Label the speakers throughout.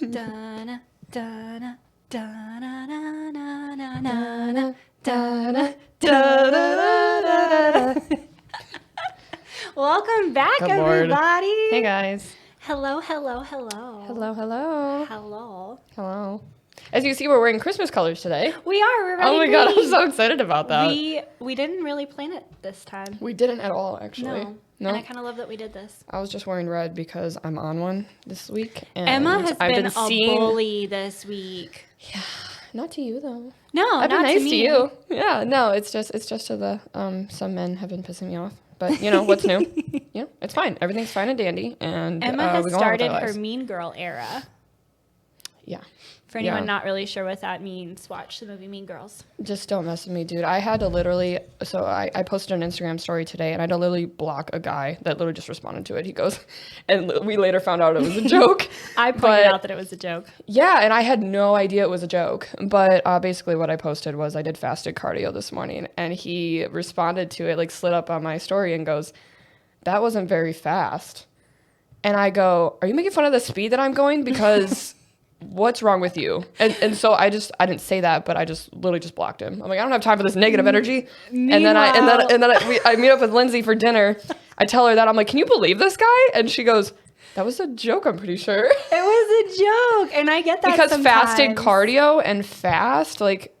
Speaker 1: Da-na, da-na, da-na, na-na, na-na, da-na, da-da-da-da-da. Welcome back,
Speaker 2: Good Lord.
Speaker 1: everybody.
Speaker 2: Hey, guys.
Speaker 1: Hello.
Speaker 2: Hello.
Speaker 1: Hello.
Speaker 2: As you see, we're wearing Christmas colors today.
Speaker 1: We are. We're ready.
Speaker 2: Oh my God, I'm so excited about that.
Speaker 1: We didn't really plan it this time.
Speaker 2: We didn't at all, actually.
Speaker 1: No. And I kind of love that we did this.
Speaker 2: I was just wearing red because I'm on one this week. And
Speaker 1: Emma has been a bully this week.
Speaker 2: Yeah, not to you though.
Speaker 1: No,
Speaker 2: I've been
Speaker 1: not
Speaker 2: nice
Speaker 1: to me.
Speaker 2: to you. Yeah, no, it's just to the some men have been pissing me off. But you know what's new? Yeah, it's fine. Everything's fine and dandy. And
Speaker 1: Emma has
Speaker 2: we go on with our
Speaker 1: started her
Speaker 2: lives.
Speaker 1: Mean Girl era.
Speaker 2: Yeah.
Speaker 1: For anyone not really sure what that means, watch the movie Mean Girls.
Speaker 2: Just don't mess with me, dude. I had to literally, so I posted an Instagram story today, and I had to literally block a guy that literally just responded to it. He goes, and we later found out it was a joke.
Speaker 1: I pointed out that it was a joke.
Speaker 2: Yeah, and I had no idea it was a joke. But basically what I posted was I did fasted cardio this morning, and he responded to it, like slid up on my story and goes, that wasn't very fast. And I go, are you making fun of the speed that I'm going? Because... what's wrong with you? And so I didn't say that, but I just literally just blocked him. I'm like, I don't have time for this negative energy.
Speaker 1: Meanwhile.
Speaker 2: And then I meet up with Lindsay for dinner. I tell her that I'm like, can you believe this guy? And she goes, that was a joke, I'm pretty sure.
Speaker 1: It was a joke, and I get that
Speaker 2: because
Speaker 1: sometimes.
Speaker 2: fasted cardio and fast, like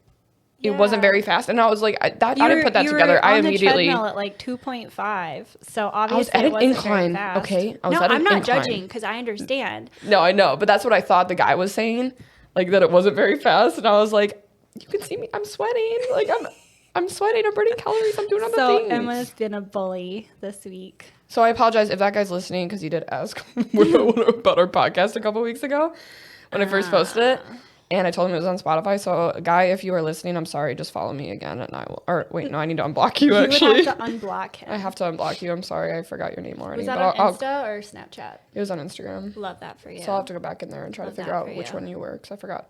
Speaker 2: it wasn't very fast, and I was like, I didn't put that together. I immediately
Speaker 1: treadmill at like 2.5, so obviously
Speaker 2: I was at
Speaker 1: it
Speaker 2: an
Speaker 1: wasn't
Speaker 2: incline.
Speaker 1: very fast.
Speaker 2: Okay,
Speaker 1: I'm not judging because I understand.
Speaker 2: No, I know, but that's what I thought the guy was saying, like that it wasn't very fast, and I was like, you can see me, I'm sweating, like I'm sweating, I'm burning calories, I'm doing other things.
Speaker 1: So Emma's been a bully this week.
Speaker 2: So I apologize if that guy's listening because he did ask about our podcast a couple weeks ago when I first posted it. And I told him it was on Spotify. So, guy, if you are listening, I'm sorry. Just follow me again, and I will. Or wait, no, I need to unblock you. Actually,
Speaker 1: You would have to unblock him.
Speaker 2: I have to unblock you. I'm sorry, I forgot your name already.
Speaker 1: Was that on Insta or Snapchat?
Speaker 2: It was on Instagram.
Speaker 1: Love that for you.
Speaker 2: So I'll have to go back in there and try to figure out which one you were, because I forgot.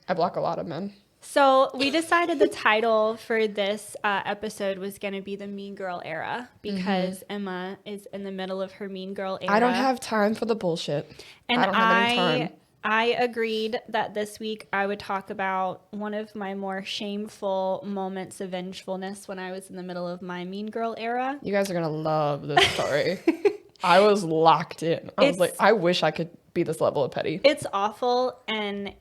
Speaker 2: I block a lot of men.
Speaker 1: So we decided the title for this episode was going to be the Mean Girl era because Emma is in the middle of her Mean Girl era.
Speaker 2: I don't have time for the bullshit.
Speaker 1: And
Speaker 2: I don't have any time.
Speaker 1: I agreed that this week I would talk about one of my more shameful moments of vengefulness when I was in the middle of my Mean Girl era.
Speaker 2: You guys are going to love this story. I was locked in. I was like, I wish I could be this level of petty.
Speaker 1: It's awful. And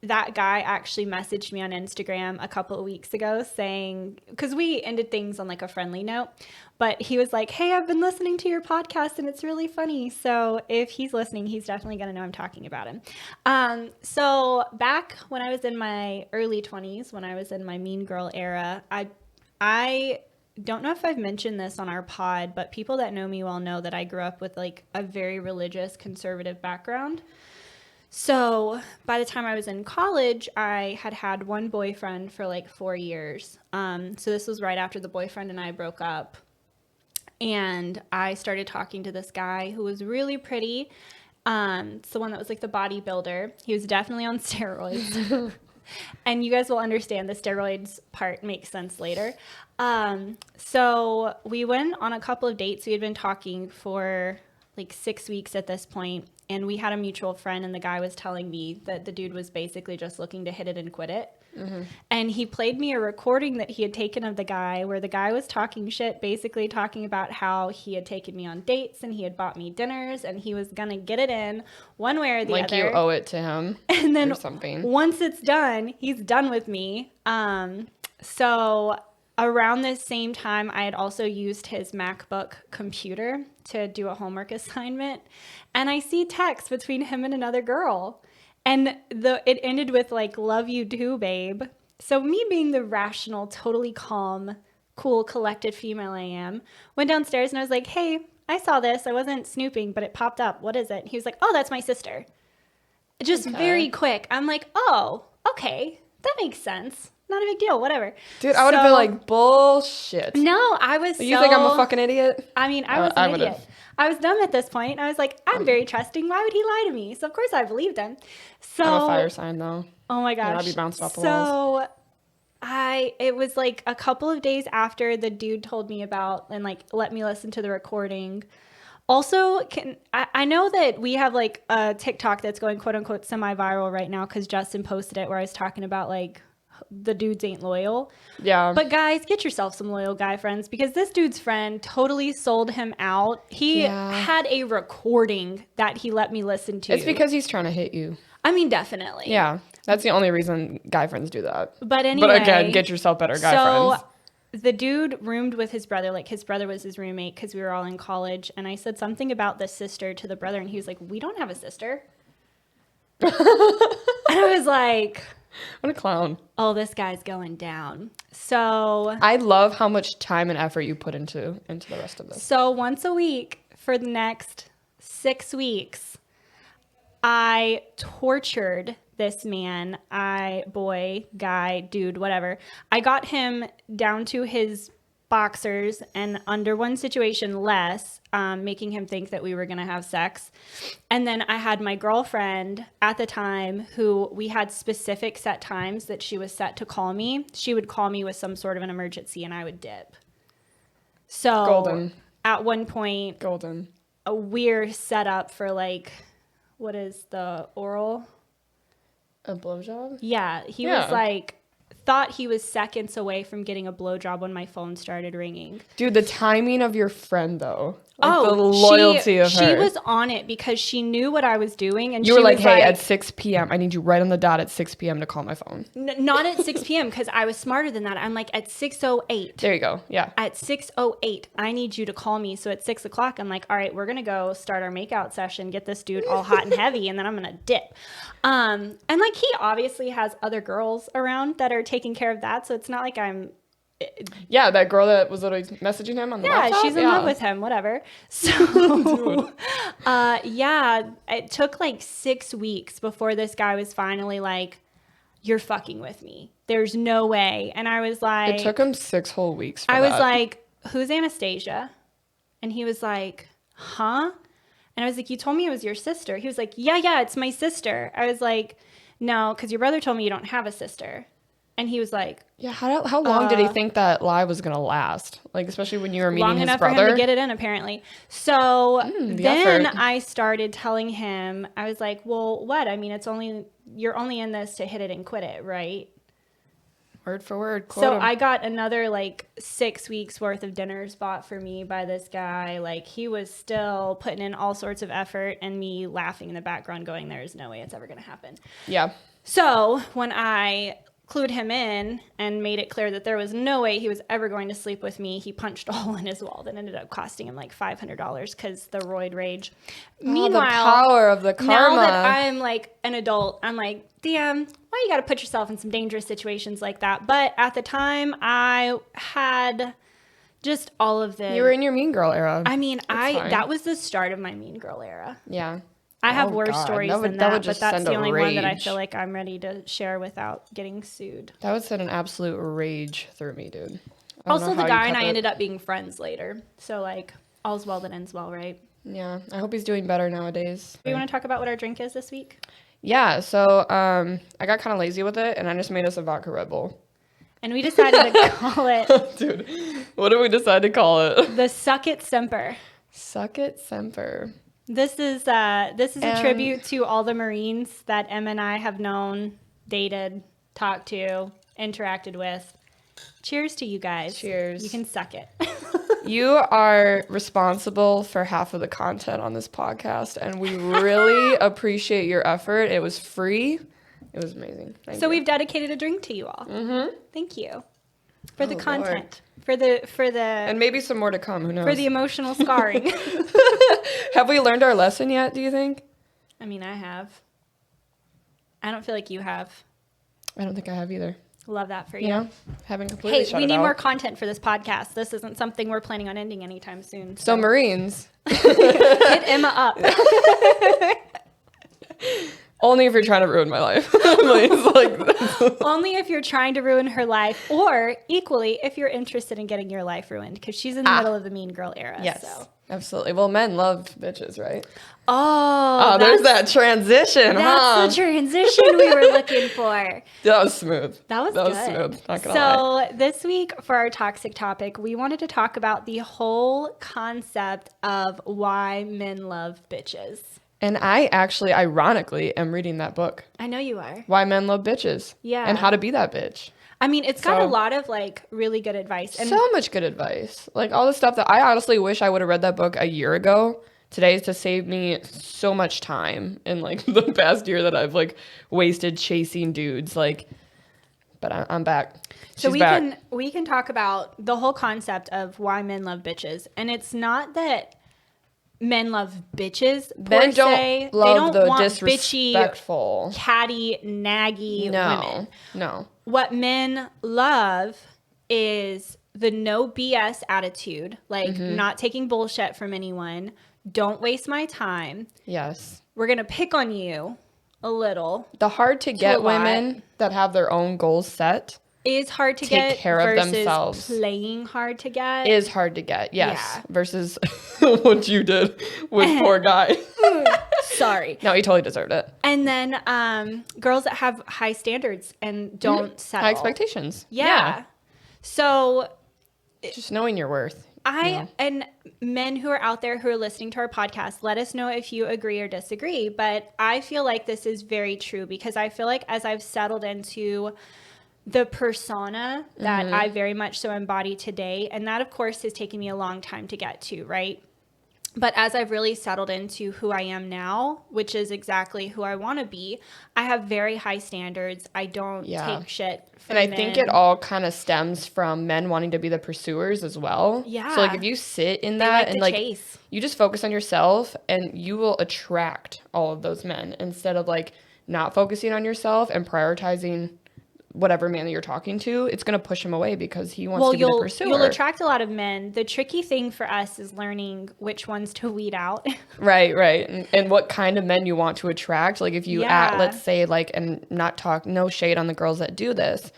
Speaker 1: that guy actually messaged me on Instagram a couple of weeks ago saying, because we ended things on like a friendly note, but he was like, hey, I've been listening to your podcast and it's really funny. So if he's listening, he's definitely going to know I'm talking about him. So back when I was in my early 20s, when I was in my Mean Girl era, I don't know if I've mentioned this on our pod, but people that know me well know that I grew up with like a very religious conservative background. So by the time I was in college, I had one boyfriend for like 4 years. So this was right after the boyfriend and I broke up. And I started talking to this guy who was really pretty. It's the one that was like the bodybuilder. He was definitely on steroids. And you guys will understand the steroids part makes sense later. So we went on a couple of dates. We had been talking for like 6 weeks at this point. And we had a mutual friend, and the guy was telling me that the dude was basically just looking to hit it and quit it. Mm-hmm. And he played me a recording that he had taken of the guy where the guy was talking shit, basically talking about how he had taken me on dates and he had bought me dinners and he was going to get it in one way or the other.
Speaker 2: Like you owe it to him
Speaker 1: and then
Speaker 2: or something.
Speaker 1: Once it's done, he's done with me. So around this same time, I had also used his MacBook computer to do a homework assignment. And I see text between him and another girl. And it ended with like, love you too, babe. So me being the rational, totally calm, cool, collected female I am, went downstairs and I was like, hey, I saw this. I wasn't snooping, but it popped up. What is it? He was like, oh, that's my sister. Just very quick. I'm like, oh, okay. That makes sense. Not a big deal, whatever.
Speaker 2: Dude, I would have been like, bullshit.
Speaker 1: No, I was
Speaker 2: You think I'm a fucking idiot?
Speaker 1: I mean, I was an idiot. I was dumb at this point. I was like, I'm very trusting. Why would he lie to me? So, of course, I believed him. So,
Speaker 2: I'm a fire sign, though.
Speaker 1: Oh, my gosh.
Speaker 2: Yeah, I'd be bounced off the walls.
Speaker 1: It was like a couple of days after the dude told me about and like let me listen to the recording Also, I know that we have like a TikTok that's going quote unquote semi-viral right now because Justin posted it where I was talking about like the dudes ain't loyal.
Speaker 2: Yeah.
Speaker 1: But guys, get yourself some loyal guy friends because this dude's friend totally sold him out. He had a recording that he let me listen to.
Speaker 2: It's because he's trying to hit you.
Speaker 1: I mean, definitely.
Speaker 2: Yeah. That's the only reason guy friends do that.
Speaker 1: But anyway.
Speaker 2: But again, get yourself better guy friends.
Speaker 1: The dude roomed with his brother, like his brother was his roommate because we were all in college. And I said something about the sister to the brother, and he was like, we don't have a sister. And I was like,
Speaker 2: what a clown.
Speaker 1: Oh, this guy's going down. So
Speaker 2: I love how much time and effort you put into the rest of this.
Speaker 1: So once a week for the next 6 weeks, I tortured this man, boy, guy, dude, whatever. I got him down to his boxers and under one situation less, making him think that we were going to have sex. And then I had my girlfriend at the time who we had specific set times that she was set to call me. She would call me with some sort of an emergency and I would dip. So
Speaker 2: Golden.
Speaker 1: At one point,
Speaker 2: Golden.
Speaker 1: We're set up for like, what is the oral?
Speaker 2: A blowjob?
Speaker 1: Yeah, he was like, thought he was seconds away from getting a blowjob when my phone started ringing.
Speaker 2: Dude, the timing of your friend, though. Like the loyalty of her.
Speaker 1: She was on it because she knew what I was doing. And
Speaker 2: you were like, hey, at 6 p.m., I need you right on the dot at 6 p.m. to call my phone.
Speaker 1: Not at 6 p.m. because I was smarter than that. I'm like, at 6:08.
Speaker 2: There you go. Yeah.
Speaker 1: At 6:08, I need you to call me. So at 6 o'clock, I'm like, all right, we're going to go start our makeout session, get this dude all hot and heavy, and then I'm going to dip. And like, he obviously has other girls around that are taking care of that. So it's not like I'm...
Speaker 2: Yeah, that girl that was literally messaging him on the laptop.
Speaker 1: Yeah, she's in love with him, whatever. So, it took like 6 weeks before this guy was finally like, you're fucking with me. There's no way. And I was like...
Speaker 2: It took him 6 whole weeks for
Speaker 1: I was like, who's Anastasia? And he was like, huh? And I was like, you told me it was your sister. He was like, yeah, it's my sister. I was like, no, because your brother told me you don't have a sister. And he was like,
Speaker 2: yeah, how long did he think that lie was going to last? Like, especially when you were meeting his brother?
Speaker 1: Long enough for him to get it in, apparently. So then
Speaker 2: effort.
Speaker 1: I started telling him, I was like, well, what? I mean, you're only in this to hit it and quit it, right?
Speaker 2: Word for word.
Speaker 1: So I got another like 6 weeks worth of dinners bought for me by this guy. Like, he was still putting in all sorts of effort and me laughing in the background going, there's no way it's ever going to happen.
Speaker 2: Yeah.
Speaker 1: So when I clued him in and made it clear that there was no way he was ever going to sleep with me, he punched a hole in his wall that ended up costing him like $500 because the roid rage. Meanwhile,
Speaker 2: the power of the karma.
Speaker 1: Now that I'm like an adult, I'm like, damn, why you got to put yourself in some dangerous situations like that? But at the time, I had just all of the...
Speaker 2: You were in your mean girl era.
Speaker 1: I mean, that was the start of my mean girl era.
Speaker 2: Yeah.
Speaker 1: I have worse stories than that, but that's the only one that I
Speaker 2: rage.
Speaker 1: feel like I'm ready to share without getting sued.
Speaker 2: That would send an absolute rage through me, dude.
Speaker 1: Also, the guy and I ended up being friends later. So, like, all's well that ends well, right?
Speaker 2: Yeah. I hope he's doing better nowadays.
Speaker 1: Do you want to talk about what our drink is this week?
Speaker 2: Yeah. So, I got kind of lazy with it, and I just made us a vodka Red Bull.
Speaker 1: And we decided to call it...
Speaker 2: Dude, what did we decide to call it?
Speaker 1: The Suck It Semper.
Speaker 2: Suck It Semper.
Speaker 1: This is a tribute to all the Marines that Em and I have known, dated, talked to, interacted with. Cheers to you guys.
Speaker 2: Cheers.
Speaker 1: You can suck it.
Speaker 2: You are responsible for half of the content on this podcast, and we really appreciate your effort. It was free. It was amazing. Thank you.
Speaker 1: We've dedicated a drink to you all.
Speaker 2: Mm-hmm.
Speaker 1: Thank you for the
Speaker 2: Lord.
Speaker 1: content, for the
Speaker 2: and maybe some more to come. Who knows?
Speaker 1: For the emotional scarring.
Speaker 2: Have we learned our lesson yet? Do you think?
Speaker 1: I mean, I have. I don't feel like you have.
Speaker 2: I don't think I have either.
Speaker 1: Love that for you.
Speaker 2: Yeah, haven't completely.
Speaker 1: Hey, we need more content for this podcast. This isn't something we're planning on ending anytime soon.
Speaker 2: So Marines,
Speaker 1: hit Emma up.
Speaker 2: Only if you're trying to ruin my life. Like,
Speaker 1: Only if you're trying to ruin her life, or equally if you're interested in getting your life ruined, because she's in the middle of the mean girl era.
Speaker 2: yes,
Speaker 1: So.
Speaker 2: absolutely. Well, men love bitches, right?
Speaker 1: Oh,
Speaker 2: There's that transition,
Speaker 1: that's the transition we were looking for.
Speaker 2: That was smooth.
Speaker 1: That was
Speaker 2: good.
Speaker 1: smooth.
Speaker 2: Not gonna lie.
Speaker 1: So this week for our toxic topic, we wanted to talk about the whole concept of why men love bitches.
Speaker 2: And I actually, ironically, am reading that book.
Speaker 1: I know you are.
Speaker 2: Why Men Love Bitches.
Speaker 1: Yeah.
Speaker 2: And how to be that bitch.
Speaker 1: I mean, it's got a lot of like really good advice. And
Speaker 2: so much good advice. Like all the stuff that I honestly wish I would have read that book a year ago. Today is to save me so much time in like the past year that I've like wasted chasing dudes. Like, but I'm back.
Speaker 1: So
Speaker 2: She's back.
Speaker 1: we can talk about the whole concept of why men love bitches. And it's not that men love bitches.
Speaker 2: Men don't love the
Speaker 1: want
Speaker 2: disrespectful,
Speaker 1: bitchy, catty, naggy women.
Speaker 2: No.
Speaker 1: What men love is the no BS attitude, like not taking bullshit from anyone. Don't waste my time.
Speaker 2: Yes.
Speaker 1: We're going to pick on you a little.
Speaker 2: The hard to get women that have their own goals set
Speaker 1: is hard to get
Speaker 2: care of
Speaker 1: versus
Speaker 2: themselves.
Speaker 1: Playing hard to get
Speaker 2: is hard to get. Yes.
Speaker 1: Yeah.
Speaker 2: Versus what you did with poor guy.
Speaker 1: Sorry.
Speaker 2: No, he totally deserved it.
Speaker 1: And then girls that have high standards and don't settle.
Speaker 2: High expectations.
Speaker 1: Yeah. So
Speaker 2: just knowing your worth.
Speaker 1: And men who are out there who are listening to our podcast, let us know if you agree or disagree. But I feel like this is very true because I feel like as I've settled into the persona that I very much so embody today, and that of course has taken me a long time to get to, right? But as I've really settled into who I am now, which is exactly who I want to be, I have very high standards. I don't take shit from
Speaker 2: men. And I think it all kind of stems from men wanting to be the pursuers as well.
Speaker 1: Yeah.
Speaker 2: So like if you sit in that and like
Speaker 1: chase.
Speaker 2: You just focus on yourself and you will attract all of those men instead of like not focusing on yourself and prioritizing whatever man that you're talking to, it's going to push him away because he wants to be the pursuer.
Speaker 1: You'll attract a lot of men. The tricky thing for us is learning which ones to weed out.
Speaker 2: Right. And what kind of men you want to attract. Like if you let's say like, and not talk, no shade on the girls that do this,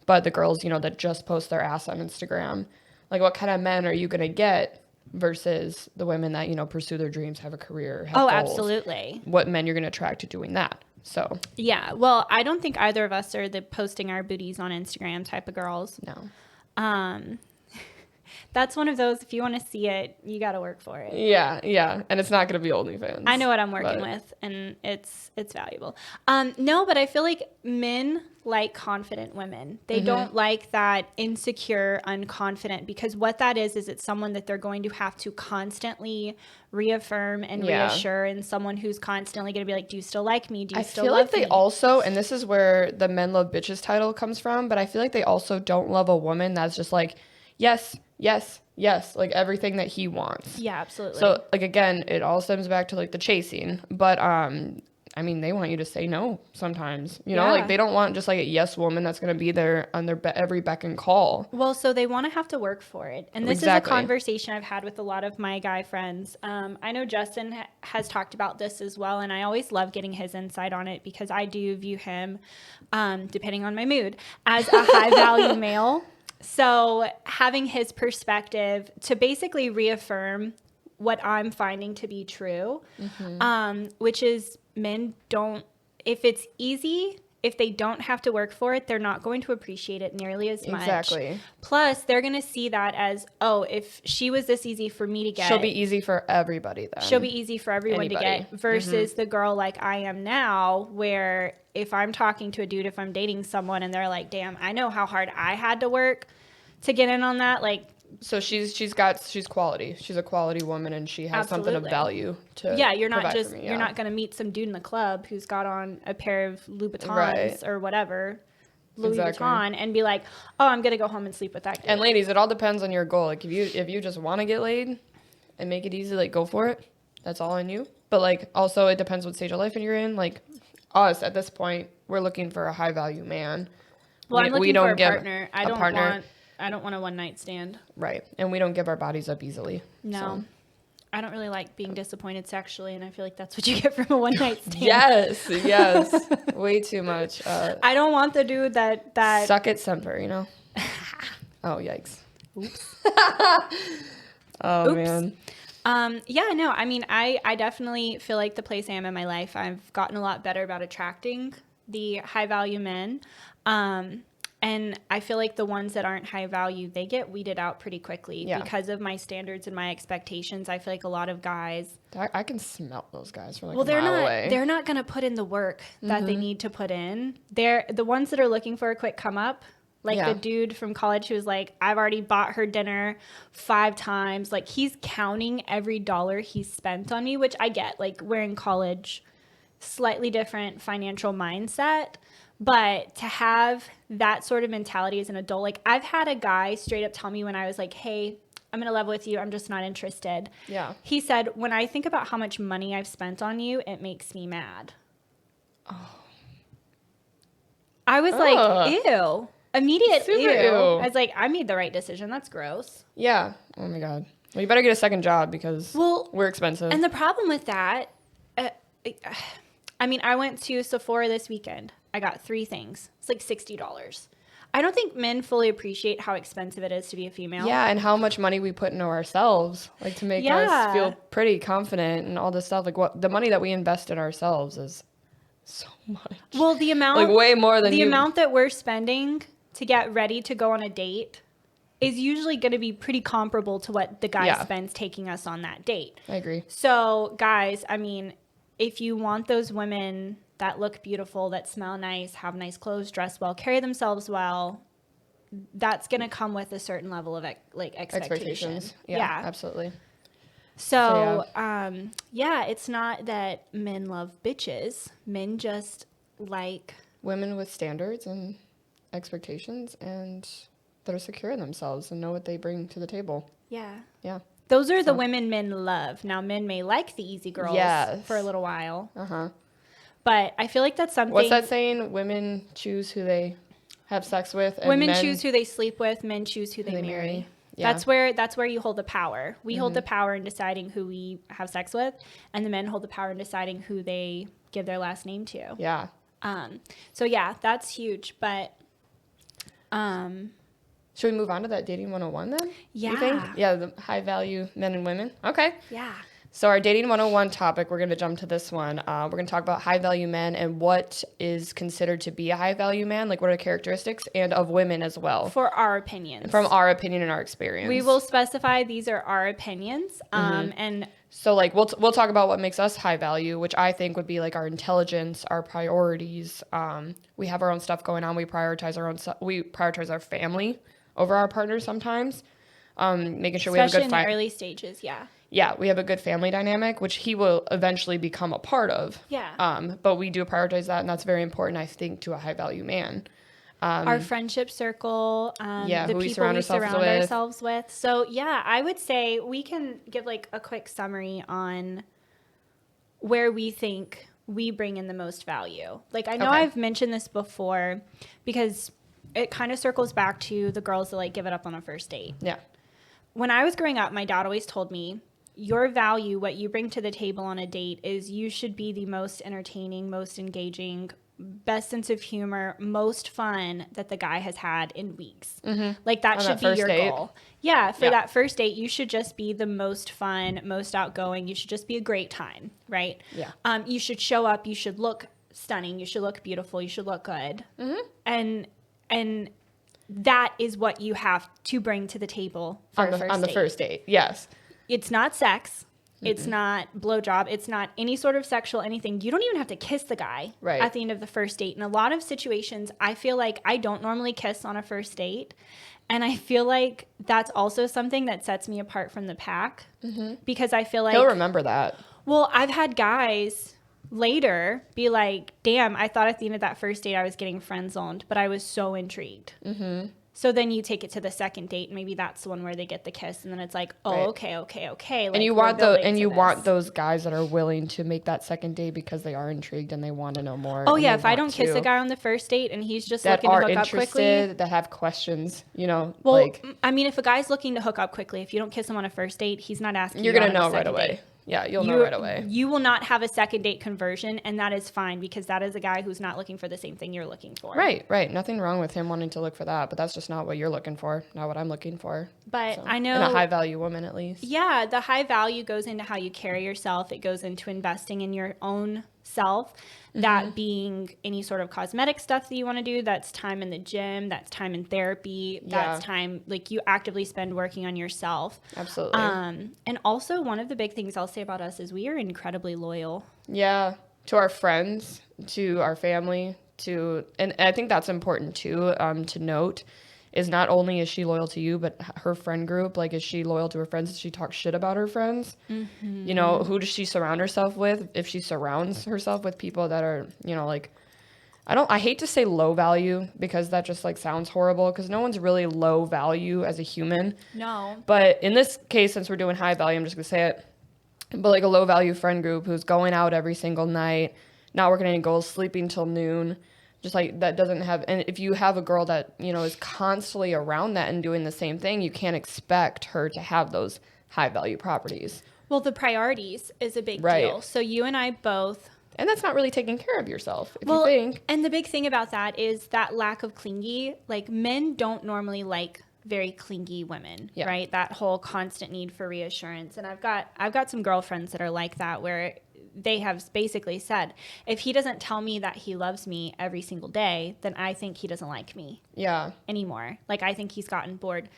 Speaker 2: but the girls, that just post their ass on Instagram, like what kind of men are you going to get versus the women that, pursue their dreams, have a career, have goals.
Speaker 1: Absolutely.
Speaker 2: What men you're going to attract to doing that. So
Speaker 1: yeah, well, I don't think either of us are the posting our booties on Instagram type of girls.
Speaker 2: No.
Speaker 1: That's one of those, if you want to see it, you got to work for it.
Speaker 2: Yeah. And it's not going to be OnlyFans.
Speaker 1: I know what I'm working with, and it's valuable. No, but I feel like men like confident women. They don't like that insecure, unconfident, because what that is it's someone that they're going to have to constantly reaffirm and reassure, and someone who's constantly going to be like, do you still like me? Do you still love me?
Speaker 2: I feel like they also, and this is where the Men Love Bitches title comes from, but I feel like they also don't love a woman that's just like, yes, like everything that he wants.
Speaker 1: Yeah, absolutely.
Speaker 2: So like again, it all stems back to like the chasing, but I mean, they want you to say no sometimes, like they don't want just like a yes woman that's going to be there on their every beck and call.
Speaker 1: Well, so they want to have to work for it. And this is a conversation I've had with a lot of my guy friends. I know Justin has talked about this as well, and I always love getting his insight on it because I do view him, depending on my mood, as a high value male. So having his perspective to basically reaffirm what I'm finding to be true, which is men don't, if it's easy, if they don't have to work for it, they're not going to appreciate it nearly as much.
Speaker 2: Exactly.
Speaker 1: Plus, they're going to see that as, oh, if she was this easy for me to get.
Speaker 2: She'll be easy for everybody then.
Speaker 1: She'll be easy for everyone to get versus the girl like I am now, where if I'm talking to a dude, if I'm dating someone and they're like, damn, I know how hard I had to work to get in on that, like.
Speaker 2: So she's quality. She's a quality woman, and she has something of value to.
Speaker 1: Yeah, you're not just you're not gonna meet some dude in the club who's got on a pair of Louboutins or whatever, Louis Vuitton, and be like, oh, I'm gonna go home and sleep with that guy.
Speaker 2: And ladies, it all depends on your goal. Like if you just want to get laid and make it easy, like go for it. That's all on you. But like also it depends what stage of life you're in. Like us at this point, we're looking for a high value man.
Speaker 1: Well, I'm looking for a partner. I don't want a one night stand.
Speaker 2: Right. And we don't give our bodies up easily.
Speaker 1: No.
Speaker 2: So.
Speaker 1: I don't really like being disappointed sexually, and I feel like that's what you get from a one night stand.
Speaker 2: Yes. Way too much.
Speaker 1: I don't want the dude that
Speaker 2: Suck it, semper, you know? Oh, yikes.
Speaker 1: Oops.
Speaker 2: Oh,
Speaker 1: Oops.
Speaker 2: man.
Speaker 1: Yeah, no, I mean, I definitely feel like the place I am in my life, I've gotten a lot better about attracting the high value men. And I feel like the ones that aren't high value, they get weeded out pretty quickly because of my standards and my expectations. I feel like a lot of guys,
Speaker 2: I can smell those guys from like
Speaker 1: well,
Speaker 2: a mile away.
Speaker 1: they're not going to put in the work that they need to put in. They're the ones that are looking for a quick come up. Like the dude from college who was like, I've already bought her dinner 5 times. Like, he's counting every dollar he's spent on me, which I get. Like, we're in college, slightly different financial mindset. But to have that sort of mentality as an adult, like, I've had a guy straight up tell me when I was like, hey, I'm going to level with you. I'm just not interested.
Speaker 2: Yeah.
Speaker 1: He said, when I think about how much money I've spent on you, it makes me mad. Oh. I was like, ew. Immediate
Speaker 2: Super
Speaker 1: ew.
Speaker 2: ew.
Speaker 1: I was like, I made the right decision. That's gross.
Speaker 2: Yeah. Oh, my God. Well, you better get a second job because we're expensive.
Speaker 1: And the problem with that, I mean, I went to Sephora this weekend. I got 3 things. It's like $60. I don't think men fully appreciate how expensive it is to be a female.
Speaker 2: Yeah, and how much money we put into ourselves, like to make us feel pretty confident and all this stuff. Like the money that we invest in ourselves is so much.
Speaker 1: Well, the amount,
Speaker 2: like way more than
Speaker 1: the amount that we're spending to get ready to go on a date is usually going to be pretty comparable to what the guy spends taking us on that date.
Speaker 2: I agree.
Speaker 1: So, guys, I mean, if you want those women that look beautiful, that smell nice, have nice clothes, dress well, carry themselves well, that's going to come with a certain level of expectations.
Speaker 2: Yeah, absolutely.
Speaker 1: So, it's not that men love bitches. Men just like
Speaker 2: women with standards and expectations and that are secure in themselves and know what they bring to the table.
Speaker 1: Yeah.
Speaker 2: Yeah.
Speaker 1: Those are the women men love. Now, men may like the easy girls for a little while. Uh-huh. But I feel like that's something...
Speaker 2: What's that saying? Women choose who they have sex with. And
Speaker 1: women choose who they sleep with. Men choose who they marry. Yeah. That's where you hold the power. We hold the power in deciding who we have sex with. And the men hold the power in deciding who they give their last name to.
Speaker 2: Yeah.
Speaker 1: So, yeah, that's huge. But...
Speaker 2: should we move on to that dating 101 then?
Speaker 1: Yeah.
Speaker 2: You think? Yeah, the high value men and women. Okay.
Speaker 1: Yeah.
Speaker 2: So our dating 101 topic, we're going to jump to this one. We're going to talk about high value men and what is considered to be a high value man, like what are the characteristics, and of women as well.
Speaker 1: For our opinions.
Speaker 2: From our opinion and our experience.
Speaker 1: We will specify these are our opinions. And
Speaker 2: so like we'll talk about what makes us high value, which I think would be like our intelligence, our priorities. We have our own stuff going on. We prioritize our family over our partners sometimes. Making sure we have a good
Speaker 1: especially in the early stages,
Speaker 2: Yeah, we have a good family dynamic, which he will eventually become a part of.
Speaker 1: Yeah.
Speaker 2: But we do prioritize that, and that's very important, I think, to a high-value man.
Speaker 1: Our friendship circle, the
Speaker 2: who
Speaker 1: people we surround ourselves with. So, yeah, I would say we can give, like, a quick summary on where we think we bring in the most value. Like, I know I've mentioned this before because it kind of circles back to the girls that, like, give it up on a first date.
Speaker 2: Yeah.
Speaker 1: When I was growing up, my dad always told me, your value, what you bring to the table on a date is you should be the most entertaining, most engaging, best sense of humor, most fun that the guy has had in weeks. Mm-hmm. Like that should be your goal. Yeah, for that first date, you should just be the most fun, most outgoing. You should just be a great time, right?
Speaker 2: Yeah.
Speaker 1: You should show up. You should look stunning. You should look beautiful. You should look good. Mm-hmm. And that is what you have to bring to the table
Speaker 2: on the first date. Yes.
Speaker 1: It's not sex. It's not blowjob. It's not any sort of sexual anything. You don't even have to kiss the guy at the end of the first date. In a lot of situations, I feel like I don't normally kiss on a first date. And I feel like that's also something that sets me apart from the pack because I feel like...
Speaker 2: He'll remember that.
Speaker 1: Well, I've had guys later be like, damn, I thought at the end of that first date I was getting friend zoned, but I was so intrigued. Mm-hmm. So then you take it to the second date, and maybe that's the one where they get the kiss, and then it's like, oh,
Speaker 2: Right.
Speaker 1: okay. Like,
Speaker 2: And you
Speaker 1: we're
Speaker 2: want
Speaker 1: building to
Speaker 2: want
Speaker 1: this.
Speaker 2: those guys that are willing to make that second date because they are intrigued and they want to know more.
Speaker 1: Oh
Speaker 2: and
Speaker 1: yeah,
Speaker 2: they
Speaker 1: if I
Speaker 2: want
Speaker 1: don't kiss
Speaker 2: to-
Speaker 1: a guy on the first date and he's just
Speaker 2: that
Speaker 1: looking to
Speaker 2: are
Speaker 1: hook up quickly.
Speaker 2: interested, that have questions,
Speaker 1: Well,
Speaker 2: like
Speaker 1: I mean, if a guy's looking to hook up quickly, if you don't kiss him on a first date, he's not asking
Speaker 2: you're
Speaker 1: you
Speaker 2: gonna
Speaker 1: out on a
Speaker 2: know right
Speaker 1: second
Speaker 2: away.
Speaker 1: date.
Speaker 2: Yeah, you'll know right away.
Speaker 1: You will not have a second date conversion, and that is fine because that is a guy who's not looking for the same thing you're looking for.
Speaker 2: Right. Nothing wrong with him wanting to look for that, but that's just not what you're looking for, not what I'm looking for.
Speaker 1: But
Speaker 2: So,
Speaker 1: I know
Speaker 2: in a high value woman at least.
Speaker 1: Yeah, the high value goes into how you carry yourself. It goes into investing in your own self. That being any sort of cosmetic stuff that you want to do. That's time in the gym. That's time in therapy. That's time like you actively spend working on yourself.
Speaker 2: Absolutely.
Speaker 1: And also one of the big things I'll say about us is we are incredibly loyal.
Speaker 2: Yeah, to our friends, to our family, and I think that's important too, to note, is not only is she loyal to you, but her friend group, like, is she loyal to her friends? Does she talk shit about her friends? Who does she surround herself with? If she surrounds herself with people that are, like, I hate to say low value because that just, like, sounds horrible because no one's really low value as a human.
Speaker 1: No.
Speaker 2: But in this case, since we're doing high value, I'm just going to say it. But like a low value friend group who's going out every single night, not working any goals, sleeping till noon, just like that doesn't have. And if you have a girl that, is constantly around that and doing the same thing, you can't expect her to have those high value properties.
Speaker 1: Well, the priorities is a big
Speaker 2: Right.
Speaker 1: deal. So you and I both.
Speaker 2: And that's not really taking care of yourself, if you think.
Speaker 1: And the big thing about that is that lack of clingy. Like, men don't normally like very clingy women, right? That whole constant need for reassurance. And I've got some girlfriends that are like that, where they have basically said, if he doesn't tell me that he loves me every single day, then I think he doesn't like me anymore. Like, I think he's gotten bored.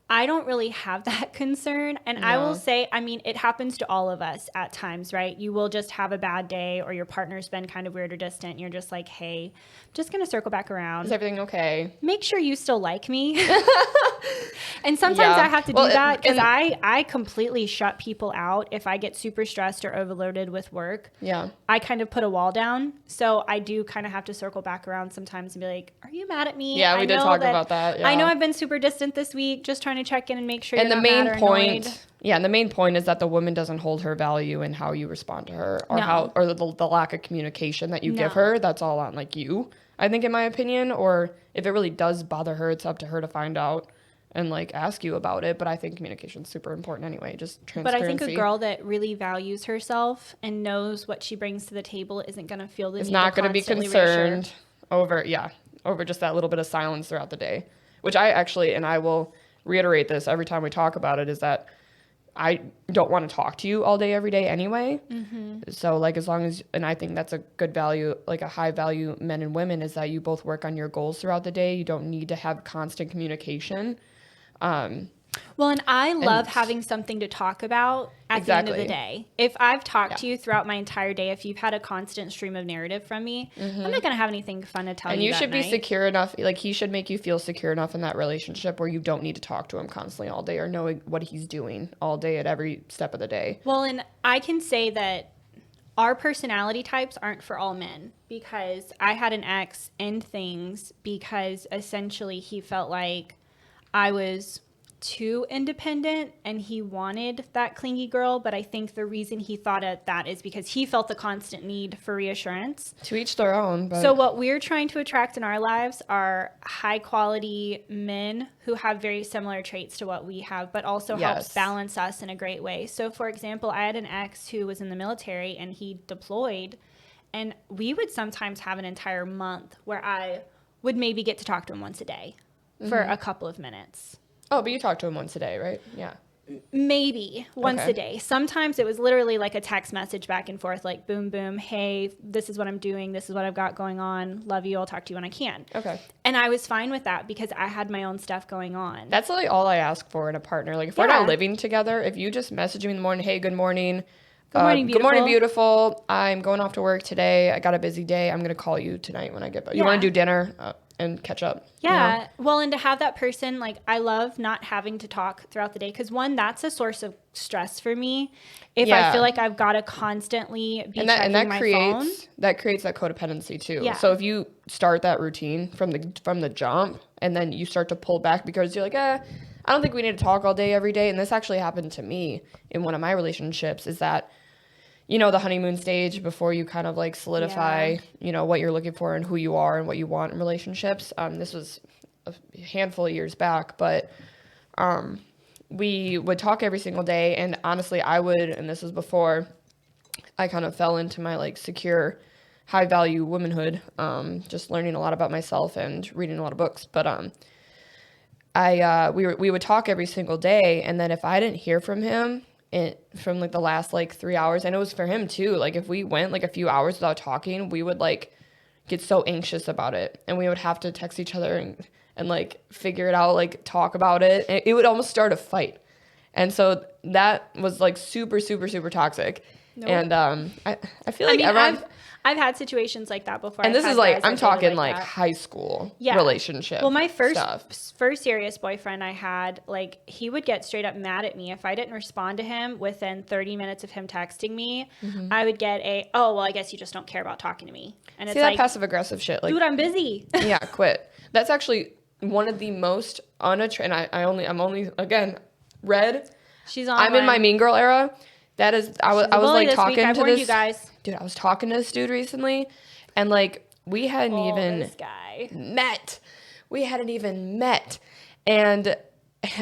Speaker 1: I don't really have that concern. And I will say, I mean, it happens to all of us at times, right? You will just have a bad day, or your partner's been kind of weird or distant. And you're just like, hey, I'm just going to circle back around.
Speaker 2: Is everything okay?
Speaker 1: Make sure you still like me. And sometimes I have to do that because I completely shut people out if I get super stressed or overloaded with work.
Speaker 2: Yeah.
Speaker 1: I kind of put a wall down. So I do kind of have to circle back around sometimes and be like, are you mad at me?
Speaker 2: Yeah, we did talk about that. Yeah.
Speaker 1: I know I've been super distant this week, just trying to check in and make sure
Speaker 2: and
Speaker 1: you're
Speaker 2: the
Speaker 1: not
Speaker 2: main
Speaker 1: mad or
Speaker 2: point
Speaker 1: annoyed.
Speaker 2: and the main point is that the woman doesn't hold her value in how you respond to her, or the lack of communication that you give her. That's all on, like, you, I think, in my opinion. Or if it really does bother her, it's up to her to find out and, like, ask you about it. But I think communication is super important anyway, just transparency.
Speaker 1: But I think a girl that really values herself and knows what she brings to the table isn't going to feel the need to
Speaker 2: not going to be concerned
Speaker 1: reassure.
Speaker 2: over just that little bit of silence throughout the day, which I will reiterate this every time we talk about it, is that I don't want to talk to you all day, every day anyway. So, like, as long as, and I think that's a good value, like a high value men and women, is that you both work on your goals throughout the day. You don't need to have constant communication.
Speaker 1: Well, and I love having something to talk about at the end of the day. If I've talked to you throughout my entire day, if you've had a constant stream of narrative from me, I'm not going to have anything fun to tell you.
Speaker 2: And you should be
Speaker 1: night.
Speaker 2: secure enough, like, he should make you feel secure enough in that relationship where you don't need to talk to him constantly all day or know what he's doing all day at every step of the day.
Speaker 1: Well, and I can say that our personality types aren't for all men, because I had an ex end things because essentially he felt like I was too independent and he wanted that clingy girl. But I think the reason he thought of that is because he felt the constant need for reassurance.
Speaker 2: To each their own. But
Speaker 1: So what we're trying to attract in our lives are high quality men who have very similar traits to what we have, but also helps balance us in a great way. So, for example, I had an ex who was in the military and he deployed, and we would sometimes have an entire month where I would maybe get to talk to him once a day for a couple of minutes.
Speaker 2: Oh, but you talk to him once a day, right? Yeah.
Speaker 1: Maybe once a day. Sometimes it was literally like a text message back and forth, like boom, boom. Hey, this is what I'm doing. This is what I've got going on. Love you. I'll talk to you when I can.
Speaker 2: Okay.
Speaker 1: And I was fine with that because I had my own stuff going on.
Speaker 2: That's really all I ask for in a partner. Like, if we're not living together, if you just message me in the morning, hey, good morning.
Speaker 1: Good morning, beautiful.
Speaker 2: Good morning, beautiful. I'm going off to work today. I got a busy day. I'm going to call you tonight when I get back. You want to do dinner? and catch up.
Speaker 1: Yeah.
Speaker 2: You know?
Speaker 1: Well, and to have that person, like, I love not having to talk throughout the day because, one, that's a source of stress for me. If I feel like I've got to constantly be checking my phone.
Speaker 2: That creates that codependency too.
Speaker 1: Yeah.
Speaker 2: So if you start that routine from the jump and then you start to pull back because you're like, I don't think we need to talk all day every day. And this actually happened to me in one of my relationships, is that, you know, the honeymoon stage before you kind of like solidify, you know, what you're looking for and who you are and what you want in relationships. This was a handful of years back, but we would talk every single day. And honestly, and this was before I kind of fell into my like secure, high value womanhood, just learning a lot about myself and reading a lot of books. But we would talk every single day. And then if I didn't hear from him, from like the last like 3 hours, and it was for him too, like if we went like a few hours without talking, we would like get so anxious about it, and we would have to text each other and like figure it out, like talk about it. It would almost start a fight. And so that was like super, super, super toxic. Nope. And I feel like
Speaker 1: I've had situations like that before.
Speaker 2: And this is like, I'm talking like high school relationship.
Speaker 1: Well, my first serious boyfriend I had, like, he would get straight up mad at me if I didn't respond to him within 30 minutes of him texting me. Mm-hmm. I would get well, I guess you just don't care about talking to me. And it's like,
Speaker 2: passive aggressive shit. Like,
Speaker 1: dude, I'm busy.
Speaker 2: Yeah, quit. That's actually one of the most unattractive. And I'm only again red.
Speaker 1: She's on.
Speaker 2: I'm in my mean girl era. That is, I was like talking to this.
Speaker 1: You guys.
Speaker 2: Dude, I was talking to this dude recently, and like we hadn't even met. We hadn't even met, and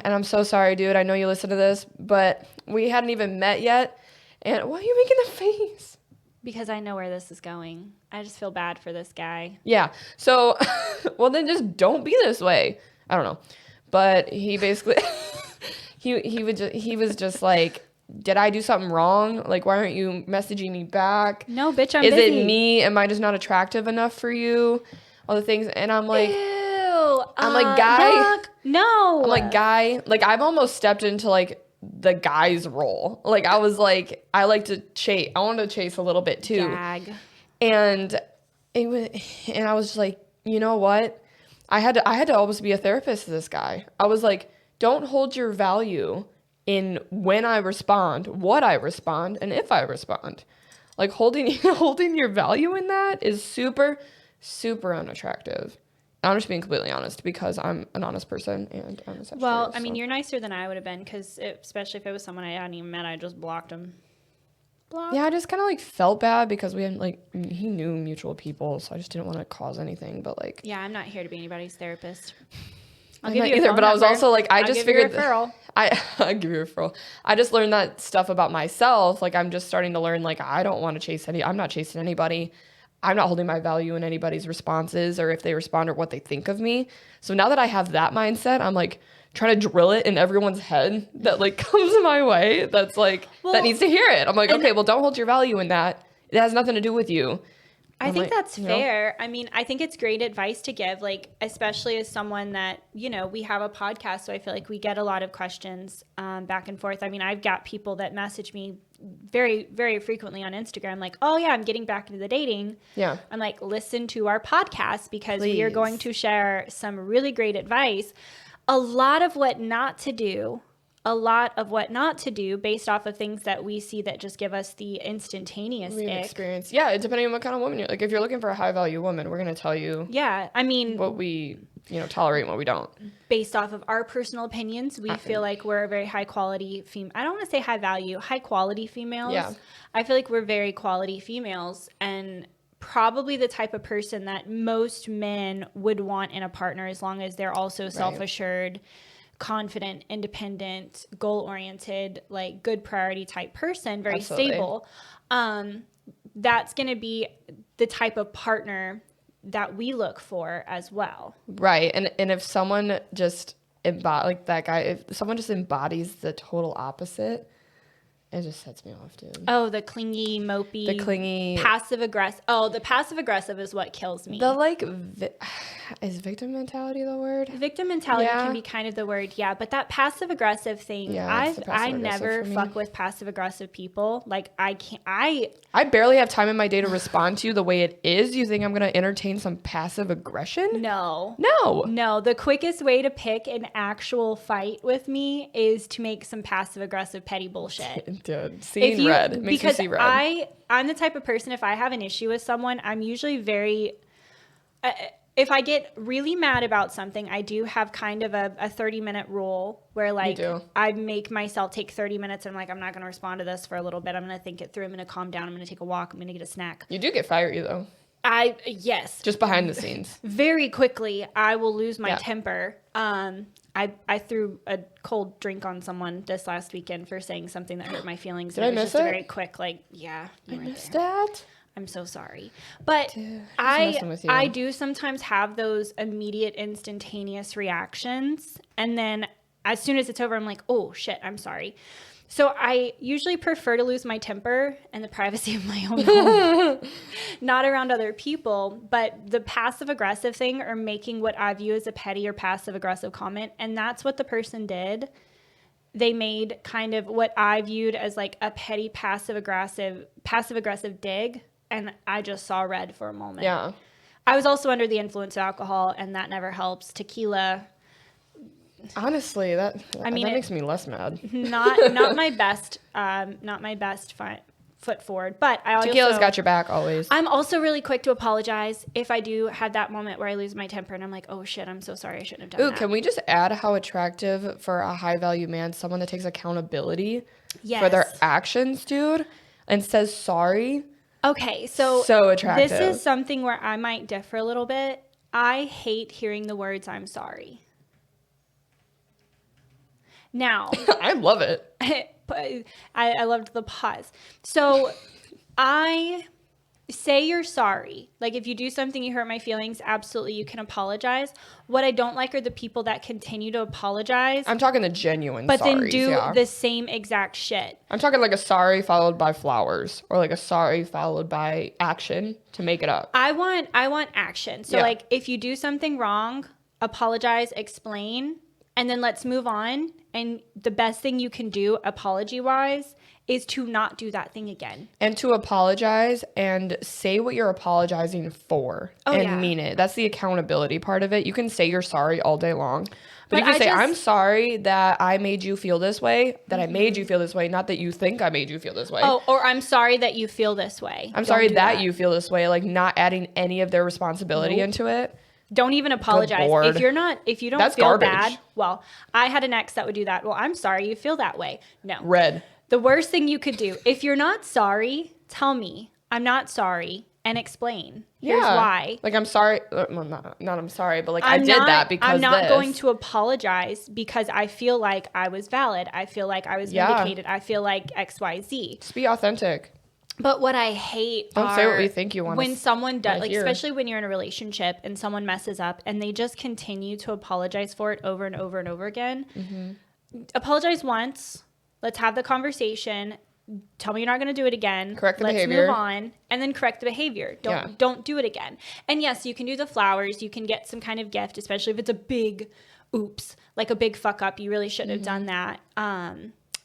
Speaker 2: I'm so sorry, dude. I know you listen to this, but we hadn't even met yet. And why are you making the face?
Speaker 1: Because I know where this is going. I just feel bad for this guy.
Speaker 2: Yeah. So, well, then just don't be this way. I don't know, but he basically he was just like, did I do something wrong? Like, why aren't you messaging me back?
Speaker 1: No, bitch, I'm busy.
Speaker 2: Is it me? Am I just not attractive enough for you? All the things. And I'm like,
Speaker 1: ew.
Speaker 2: I'm like, guy.
Speaker 1: Yuck. No.
Speaker 2: I'm like, guy. Like, I've almost stepped into like the guy's role. Like, I was like, I like to chase. I wanted to chase a little bit too.
Speaker 1: Gag.
Speaker 2: And I was just like, you know what? I had to almost be a therapist to this guy. I was like, don't hold your value in when I respond, what I respond, and if I respond. Like, holding your value in that is super, super unattractive. I'm just being completely honest because I'm an honest person and I'm a Sagittarius.
Speaker 1: Well, I mean, you're nicer than I would have been because especially if it was someone I hadn't even met, I just blocked him.
Speaker 2: Yeah, I just kind of like felt bad because we hadn't he knew mutual people, so I just didn't want to cause anything. But like,
Speaker 1: yeah, I'm not here to be anybody's therapist.
Speaker 2: I'll give you either, but I was also like, I just figured
Speaker 1: I'll
Speaker 2: give you a referral. I just learned that stuff about myself. Like, I'm just starting to learn, like, I don't want to chase I'm not chasing anybody. I'm not holding my value in anybody's responses or if they respond or what they think of me. So now that I have that mindset, I'm like trying to drill it in everyone's head that like comes my way. That's like, that needs to hear it. I'm like, okay, well, don't hold your value in that. It has nothing to do with you.
Speaker 1: I think that's fair. I mean, I think it's great advice to give, like, especially as someone that, you know, we have a podcast, so I feel like we get a lot of questions back and forth. I mean, I've got people that message me very, very frequently on Instagram, like, oh, yeah, I'm getting back into the dating.
Speaker 2: Yeah.
Speaker 1: I'm like, listen to our podcast because we are going to share some really great advice. A lot of what not to do based off of things that we see that just give us the instantaneous
Speaker 2: experience. Yeah, depending on what kind of woman you're like. If you're looking for a high value woman, we're going to tell you.
Speaker 1: Yeah, I mean,
Speaker 2: what we tolerate and what we don't.
Speaker 1: Based off of our personal opinions, we feel like we're a very high quality female. I don't want to say high value, high quality females.
Speaker 2: Yeah.
Speaker 1: I feel like we're very quality females and probably the type of person that most men would want in a partner as long as they're also self-assured, confident, independent, goal-oriented, like good priority type person, very stable. That's going to be the type of partner that we look for as well.
Speaker 2: Right. And if someone just like that guy, if someone just embodies the total opposite, It just sets me off, dude.
Speaker 1: Oh, the clingy, mopey,
Speaker 2: The clingy,
Speaker 1: passive aggressive. Oh, the passive aggressive is what kills me.
Speaker 2: the like, is victim mentality the word?
Speaker 1: Victim mentality
Speaker 2: Yeah.
Speaker 1: can be kind of the word, yeah. But that passive aggressive thing,
Speaker 2: Yeah, it's the
Speaker 1: I
Speaker 2: passive-aggressive
Speaker 1: never
Speaker 2: for me.
Speaker 1: fuck with passive aggressive people. Like I can't. I
Speaker 2: barely have time in my day to respond to you the way it is. You think I'm gonna entertain some passive aggression?
Speaker 1: no.
Speaker 2: No.
Speaker 1: No, the quickest way to pick an actual fight with me is to make some passive aggressive petty bullshit.
Speaker 2: Dude, seeing red. It makes me
Speaker 1: Because
Speaker 2: see red.
Speaker 1: I'm the type of person, if I have an issue with someone, I'm usually very if I get really mad about something, I do have kind of a 30-minute rule where like
Speaker 2: do.
Speaker 1: I make myself take 30 minutes and I'm like, I'm not going to respond to this for a little bit. I'm going to think it through. I'm going to calm down. I'm going to take a walk. I'm going to get a snack.
Speaker 2: You do get fiery though.
Speaker 1: Yes.
Speaker 2: Just behind the scenes.
Speaker 1: Very quickly, I will lose my
Speaker 2: Yeah.
Speaker 1: temper. I threw a cold drink on someone this last weekend for saying something that hurt my feelings.
Speaker 2: Did
Speaker 1: and
Speaker 2: I
Speaker 1: it was
Speaker 2: miss
Speaker 1: just a
Speaker 2: it?
Speaker 1: very quick, like, yeah, you
Speaker 2: I
Speaker 1: were
Speaker 2: missed
Speaker 1: there.
Speaker 2: that.
Speaker 1: I'm so sorry. But
Speaker 2: Dude, I was messing with you.
Speaker 1: I do sometimes have those immediate instantaneous reactions. And then as soon as it's over, I'm like, oh shit, I'm sorry. So I usually prefer to lose my temper in the privacy of my own home, not around other people. But the passive aggressive thing, or making what I view as a petty or passive aggressive comment, and that's what the person did. They made kind of what I viewed as like a petty passive aggressive dig, and I just saw red for a moment.
Speaker 2: Yeah.
Speaker 1: I was also under the influence of alcohol, and that never helps. Tequila,
Speaker 2: Honestly, that
Speaker 1: I mean,
Speaker 2: that makes me less mad.
Speaker 1: not my best, foot forward. But I
Speaker 2: Tequila's got your back always.
Speaker 1: I'm also really quick to apologize if I do have that moment where I lose my temper and I'm like, oh shit, I'm so sorry, I shouldn't have done
Speaker 2: Ooh,
Speaker 1: that.
Speaker 2: can we just add how attractive for a high value man, someone that takes accountability
Speaker 1: Yes.
Speaker 2: for their actions, dude, and says sorry?
Speaker 1: Okay, so
Speaker 2: attractive.
Speaker 1: this is something where I might differ a little bit. I hate hearing the words "I'm sorry." Now,
Speaker 2: I love it.
Speaker 1: I loved the pause. So I say you're sorry. Like if you do something, you hurt my feelings, absolutely, you can apologize. What I don't like are the people that continue to apologize,
Speaker 2: I'm talking the genuine
Speaker 1: but then
Speaker 2: sorries,
Speaker 1: do
Speaker 2: yeah.
Speaker 1: the same exact shit.
Speaker 2: I'm talking like a sorry followed by flowers, or like a sorry followed by action to make it up.
Speaker 1: I want action. So
Speaker 2: Yeah.
Speaker 1: like if you do something wrong, apologize, explain, and then let's move on. And the best thing you can do apology-wise is to not do that thing again.
Speaker 2: And to apologize and say what you're apologizing for and
Speaker 1: yeah.
Speaker 2: mean it. That's the accountability part of it. You can say you're sorry all day long. But you
Speaker 1: But
Speaker 2: can say,
Speaker 1: I just-
Speaker 2: I'm sorry that I made you feel this way, that I made you feel this way, not that you think I made you feel this way.
Speaker 1: Oh, or I'm sorry that you feel this way.
Speaker 2: I'm
Speaker 1: Don't
Speaker 2: sorry
Speaker 1: do
Speaker 2: that you feel this way, like not adding any of their responsibility
Speaker 1: Nope.
Speaker 2: into it.
Speaker 1: Don't even apologize.
Speaker 2: Lord.
Speaker 1: If you don't
Speaker 2: That's
Speaker 1: feel
Speaker 2: garbage.
Speaker 1: bad, well, I had an ex that would do that. Well, I'm sorry you feel that way. No.
Speaker 2: Red.
Speaker 1: The worst thing you could do, if you're not sorry, tell me I'm not sorry and explain. Here's why.
Speaker 2: Like, I'm sorry. Well, not I'm sorry, but like I
Speaker 1: I'm
Speaker 2: did
Speaker 1: not-
Speaker 2: that because
Speaker 1: I'm not
Speaker 2: this.
Speaker 1: going to apologize because I feel like I was valid. I feel like I was
Speaker 2: Yeah.
Speaker 1: vindicated. I feel like XYZ.
Speaker 2: Just be authentic.
Speaker 1: But what I hate
Speaker 2: Don't say what
Speaker 1: are
Speaker 2: you think you want
Speaker 1: when someone does, like,
Speaker 2: hear.
Speaker 1: especially when you're in a relationship and someone messes up and they just continue to apologize for it over and over and over again.
Speaker 2: Mm-hmm.
Speaker 1: Apologize once. Let's have the conversation. Tell me you're not going to do it again.
Speaker 2: Correct the
Speaker 1: Let's
Speaker 2: behavior.
Speaker 1: move on, and then correct the behavior. Don't do it again. And yes, you can do the flowers. You can get some kind of gift, especially if it's a big oops, like a big fuck up. You really shouldn't have done that.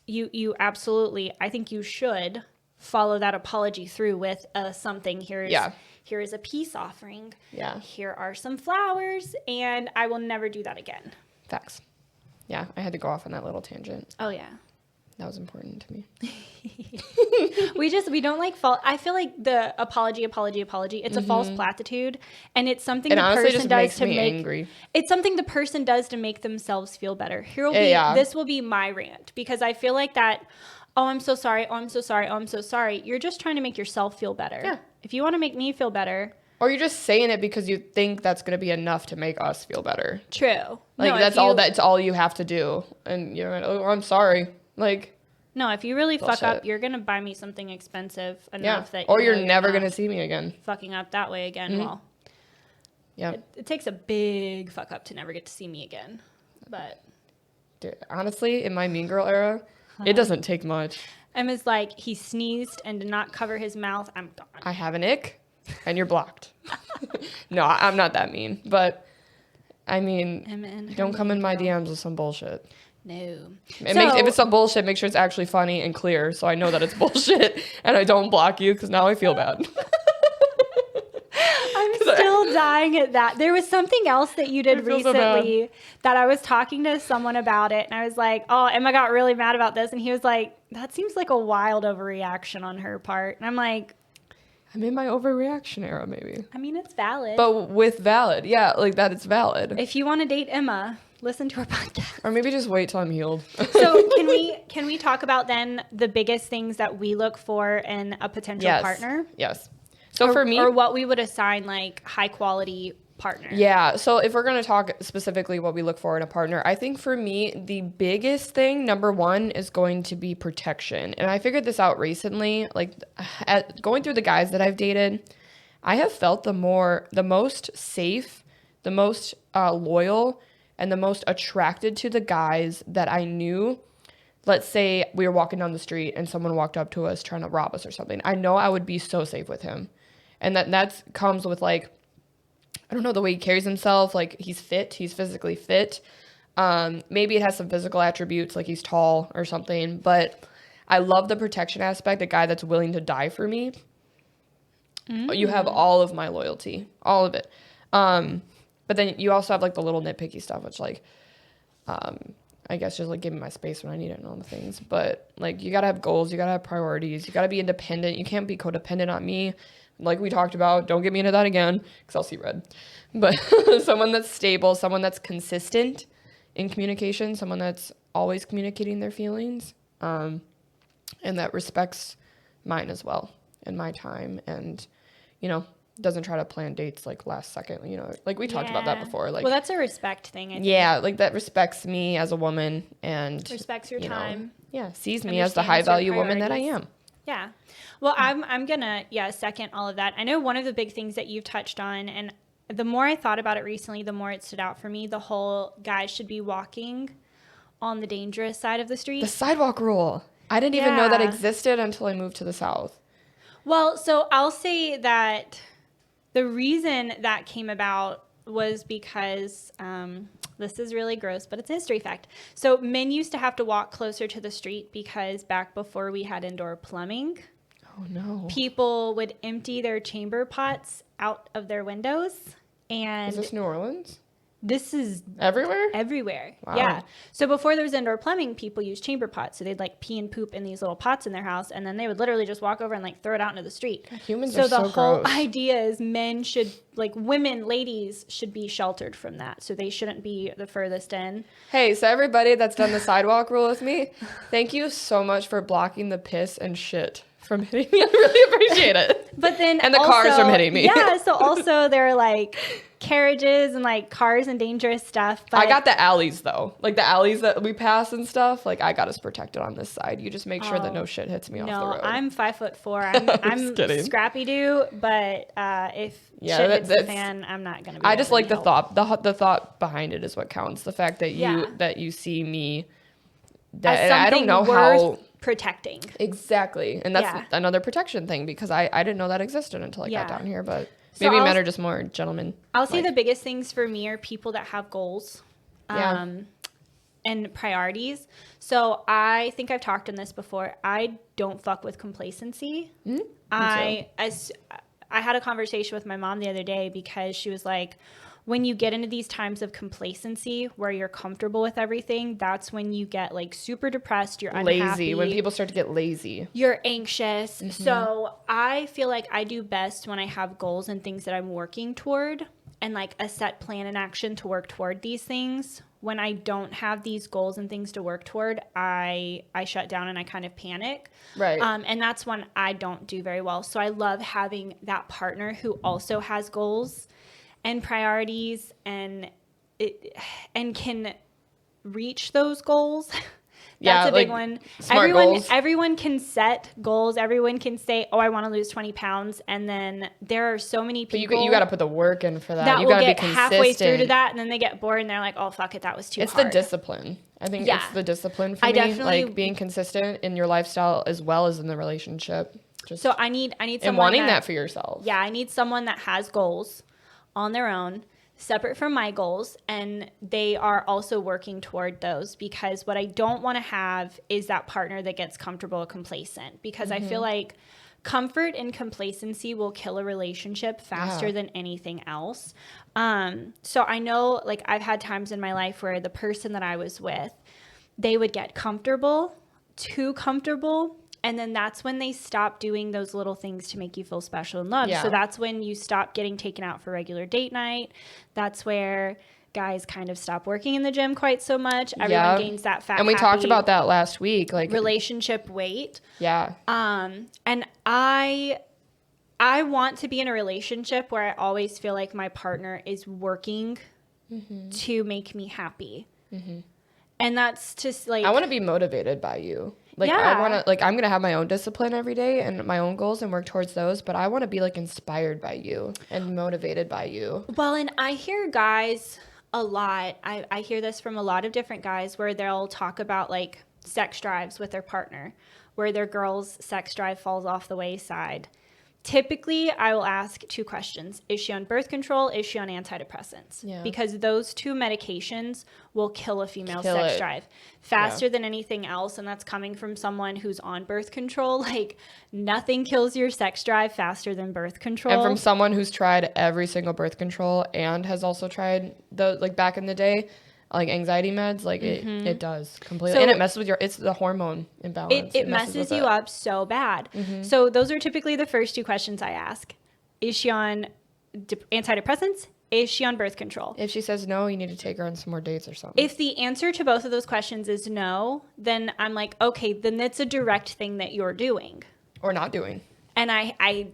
Speaker 1: You absolutely, I think you should follow that apology through with something. Here is a peace offering.
Speaker 2: Yeah.
Speaker 1: Here are some flowers, and I will never do that again.
Speaker 2: Facts. Yeah, I had to go off on that little tangent.
Speaker 1: Oh yeah.
Speaker 2: That was important to me.
Speaker 1: We don't like fall. I feel like the apology. It's a false platitude, and it's something
Speaker 2: It
Speaker 1: the
Speaker 2: honestly
Speaker 1: person
Speaker 2: just
Speaker 1: does
Speaker 2: makes
Speaker 1: to
Speaker 2: me
Speaker 1: make.
Speaker 2: angry.
Speaker 1: It's something the person does to make themselves feel better. This will be my rant because I feel like that. Oh, I'm so sorry. Oh, I'm so sorry. Oh, I'm so sorry. You're just trying to make yourself feel better.
Speaker 2: Yeah.
Speaker 1: If you want to make me feel better,
Speaker 2: Or you're just saying it because you think that's going to be enough to make us feel better.
Speaker 1: true.
Speaker 2: Like
Speaker 1: No,
Speaker 2: that's all you have to do. And you're like, oh, I'm sorry. Like,
Speaker 1: No, if you really fuck
Speaker 2: Bullshit.
Speaker 1: up, you're gonna buy me something expensive
Speaker 2: yeah.
Speaker 1: enough that
Speaker 2: Or
Speaker 1: you know
Speaker 2: you're never
Speaker 1: not
Speaker 2: going to see me again.
Speaker 1: fucking up that way again. Well,
Speaker 2: Yeah.
Speaker 1: it takes a big fuck up to never get to see me again. But
Speaker 2: Dude, honestly, in my Mean Girl era, it doesn't take much.
Speaker 1: Emma's like, he sneezed and did not cover his mouth. I'm gone.
Speaker 2: I have an ick, and you're blocked. No, I'm not that mean, but I mean,
Speaker 1: Emma and her
Speaker 2: don't come in
Speaker 1: mean
Speaker 2: my
Speaker 1: girl.
Speaker 2: DMs with some bullshit.
Speaker 1: No.
Speaker 2: If it's some bullshit, make sure it's actually funny and clear, so I know that it's bullshit, and I don't block you, because now I feel bad.
Speaker 1: I'm still dying at that. There was something else that you did recently that I was talking to someone about it, and I was like, oh, Emma got really mad about this, and he was like, that seems like a wild overreaction on her part. And I'm like,
Speaker 2: I'm in my overreaction era, maybe.
Speaker 1: I mean, it's valid.
Speaker 2: But with valid, yeah, like that it's valid.
Speaker 1: If you want to date Emma, listen to her podcast.
Speaker 2: Or maybe just wait till I'm healed.
Speaker 1: So can we talk about then the biggest things that we look for in a potential partner?
Speaker 2: Yes. So for me,
Speaker 1: or what we would assign like high quality partner.
Speaker 2: Yeah. So if we're going to talk specifically what we look for in a partner, I think for me, the biggest thing, number one, is going to be protection. And I figured this out recently, like going through the guys that I've dated, I have felt the most safe, the most loyal, and the most attracted to the guys that I knew. Let's say we were walking down the street and someone walked up to us trying to rob us or something. I know I would be so safe with him. And that comes with like, I don't know, the way he carries himself, like he's fit, he's physically fit. Maybe it has some physical attributes, like he's tall or something, but I love the protection aspect, a guy that's willing to die for me. You have all of my loyalty, all of it. But then you also have like the little nitpicky stuff, which like, I guess just like give me my space when I need it and all the things. But like you gotta have goals, you gotta have priorities, you gotta be independent. You can't be codependent on me. Like we talked about, don't get me into that again because I'll see red. But someone that's stable, someone that's consistent in communication, someone that's always communicating their feelings, and that respects mine as well and my time, and doesn't try to plan dates like last second. Like we talked about that before. Like,
Speaker 1: well, that's a respect thing. I think.
Speaker 2: Yeah, like that respects me as a woman and
Speaker 1: respects your time.
Speaker 2: Yeah, sees me as the high value woman that I am.
Speaker 1: Yeah. Well, I'm gonna second all of that. I know one of the big things that you've touched on, and the more I thought about it recently, the more it stood out for me. The whole guys should be walking on the dangerous side of the street.
Speaker 2: The sidewalk rule. I didn't even know that existed until I moved to the South.
Speaker 1: Well, so I'll say that the reason that came about was because this is really gross, but it's a history fact. So men used to have to walk closer to the street because back before we had indoor plumbing,
Speaker 2: oh no,
Speaker 1: people would empty their chamber pots out of their windows. And
Speaker 2: is this New Orleans?
Speaker 1: This is
Speaker 2: everywhere?
Speaker 1: Everywhere.
Speaker 2: Wow.
Speaker 1: Yeah. So before there was indoor plumbing, people used chamber pots. So they'd like pee and poop in these little pots in their house, and then they would literally just walk over and like throw it out into the street.
Speaker 2: Humans are so gross.
Speaker 1: So the whole idea is men should, like women, ladies should be sheltered from that. So they shouldn't be the furthest in.
Speaker 2: Hey, so everybody that's done the sidewalk rule with me, thank you so much for blocking the piss and shit from hitting me. I really appreciate it.
Speaker 1: But then
Speaker 2: and the cars from hitting me.
Speaker 1: Yeah. So also there are like carriages and like cars and dangerous stuff. But
Speaker 2: I got the alleys though, like the alleys that we pass and stuff. Like I got us protected on this side. You just make sure that no shit hits me off the road.
Speaker 1: No, I'm 5'4". I'm scrappy do, but if shit hits the fan, I'm not gonna.
Speaker 2: I just like the thought. The thought behind it is what counts. The fact that you see me. That I don't know how.
Speaker 1: Protecting.
Speaker 2: Exactly. And that's another protection thing because I didn't know that existed until I got down here, but
Speaker 1: so
Speaker 2: maybe men are just more gentlemen.
Speaker 1: I'll say the biggest things for me are people that have goals and priorities. So I think I've talked on this before. I don't fuck with complacency. I had a conversation with my mom the other day because she was like, when you get into these times of complacency where you're comfortable with everything, that's when you get like super depressed, you're unhappy.
Speaker 2: Lazy, when people start to get lazy.
Speaker 1: You're anxious. Mm-hmm. So I feel like I do best when I have goals and things that I'm working toward and like a set plan and action to work toward these things. When I don't have these goals and things to work toward, I shut down and I kind of panic.
Speaker 2: Right.
Speaker 1: And that's when I don't do very well. So I love having that partner who also has goals and priorities and can reach those goals That's
Speaker 2: Yeah,
Speaker 1: a big
Speaker 2: like,
Speaker 1: one.
Speaker 2: smart goals.
Speaker 1: Everyone can set goals. Everyone can say, oh, I want to lose 20 pounds. And then there are so many
Speaker 2: But
Speaker 1: people
Speaker 2: you got to put the work in for that.
Speaker 1: that
Speaker 2: You
Speaker 1: will
Speaker 2: got to be
Speaker 1: get halfway through to
Speaker 2: consistent.
Speaker 1: that. And then they get bored and they're like, oh, fuck it. That was too
Speaker 2: It's
Speaker 1: hard.
Speaker 2: the discipline. I think
Speaker 1: Yeah.
Speaker 2: it's the discipline for
Speaker 1: I
Speaker 2: me.
Speaker 1: definitely-
Speaker 2: Like being consistent in your lifestyle as well as in the relationship. Just
Speaker 1: So I need someone
Speaker 2: and wanting that for yourself.
Speaker 1: Yeah, I need someone that has goals on their own, separate from my goals, and they are also working toward those, because what I don't want to have is that partner that gets comfortable or complacent, because I feel like comfort and complacency will kill a relationship faster than anything else. So I know, like, I've had times in my life where the person that I was with, they would get too comfortable, and then that's when they stop doing those little things to make you feel special and loved.
Speaker 2: Yeah.
Speaker 1: So that's when you stop getting taken out for regular date night. That's where guys kind of stop working in the gym quite so much. Everyone gains that fat,
Speaker 2: and we talked
Speaker 1: happy
Speaker 2: about that last week. Like
Speaker 1: relationship weight.
Speaker 2: Yeah.
Speaker 1: And I want to be in a relationship where I always feel like my partner is working to make me happy. And that's just like,
Speaker 2: I want to be motivated by you. Like,
Speaker 1: Yeah.
Speaker 2: I want to, like, I'm going to have my own discipline every day and my own goals and work towards those, but I want to be, like, inspired by you and motivated by you.
Speaker 1: well, and I hear guys a lot. I hear this from a lot of different guys where they'll talk about, like, sex drives with their partner, where their girl's sex drive falls off the wayside. Typically, I will ask 2 questions. Is she on birth control? Is she on antidepressants?
Speaker 2: Yeah.
Speaker 1: Because those 2 medications will kill a female's
Speaker 2: Kill
Speaker 1: sex
Speaker 2: it.
Speaker 1: drive faster than anything else. And that's coming from someone who's on birth control. Like, nothing kills your sex drive faster than birth control.
Speaker 2: And from someone who's tried every single birth control and has also tried the, like, back in the day, like anxiety meds, like it does completely.
Speaker 1: So-
Speaker 2: and it messes with it's the hormone imbalance.
Speaker 1: It messes
Speaker 2: with
Speaker 1: you
Speaker 2: it.
Speaker 1: up so bad. So those are typically the first 2 questions I ask. Is she on antidepressants? Is she on birth control?
Speaker 2: If she says no, you need to take her on some more dates or something.
Speaker 1: If the answer to both of those questions is no, then I'm like, okay, then that's a direct thing that you're doing.
Speaker 2: Or not doing.
Speaker 1: And I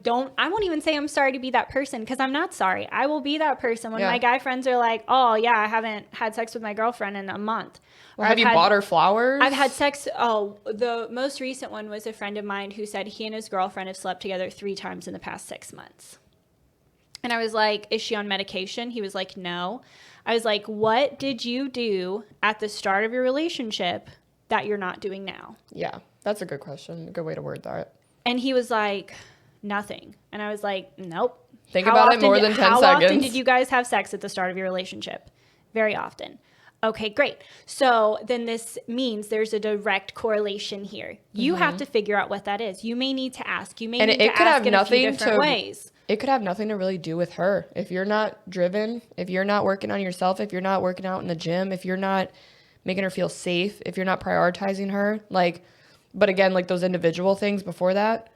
Speaker 1: won't even say I'm sorry to be that person, because I'm not sorry. I will be that person when my guy friends are like, oh yeah, I haven't had sex with my girlfriend in a month.
Speaker 2: Or have you bought her flowers?
Speaker 1: I've had sex. Oh, the most recent one was a friend of mine who said he and his girlfriend have slept together 3 times in the past 6 months. And I was like, is she on medication? He was like, no. I was like, what did you do at the start of your relationship that you're not doing now?
Speaker 2: Yeah, that's a good question. A good way to word that.
Speaker 1: And he was like, nothing. And I was like, nope.
Speaker 2: Think about it more than 10 seconds.
Speaker 1: How often did you guys have sex at the start of your relationship? Very often. Okay, great. So then this means there's a direct correlation here. You have to figure out what that is. You may need to ask. You may
Speaker 2: And
Speaker 1: need
Speaker 2: it
Speaker 1: to
Speaker 2: could
Speaker 1: ask
Speaker 2: have
Speaker 1: in a few
Speaker 2: nothing
Speaker 1: different
Speaker 2: to
Speaker 1: ways.
Speaker 2: It could have nothing to really do with her. If you're not driven, if you're not working on yourself, if you're not working out in the gym, if you're not making her feel safe, if you're not prioritizing her, like, but again, like those individual things before that,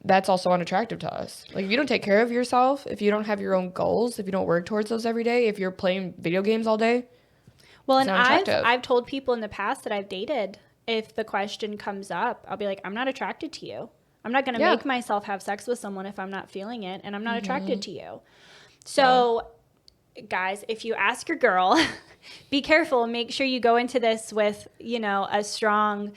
Speaker 2: that's also unattractive to us. Like, if you don't take care of yourself, if you don't have your own goals, if you don't work towards those every day, if you're playing video games all day,
Speaker 1: Well,
Speaker 2: it's
Speaker 1: and
Speaker 2: not attractive.
Speaker 1: I've told people in the past that I've dated, if the question comes up, I'll be like, I'm not attracted to you. I'm not going to make myself have sex with someone if I'm not feeling it, and I'm not attracted to you. So, guys, if you ask your girl, be careful. Make sure you go into this with, you know, a strong